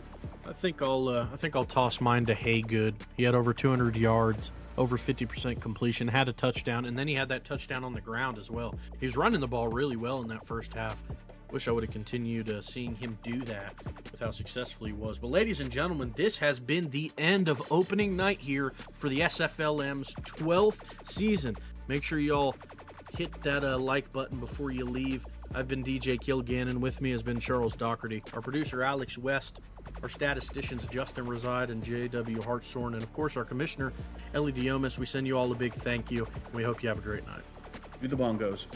I think I'll toss mine to Haygood. He had over 200 yards, over 50% completion, had a touchdown, and then he had that touchdown on the ground as well. He was running the ball really well in that first half. Wish I would have continued seeing him do that with how successful he was. But ladies and gentlemen, this has been the end of opening night here for the SFLm's 12th season. Make sure y'all hit that like button before you leave. I've been DJ Kilgannon. With me has been Charles Doherty, our producer Alex West, our statisticians Justin Reside and J.W. Hartshorn, and of course our commissioner Ellie Diomas. We send you all a big thank you. We hope you have a great night. Do the bongos.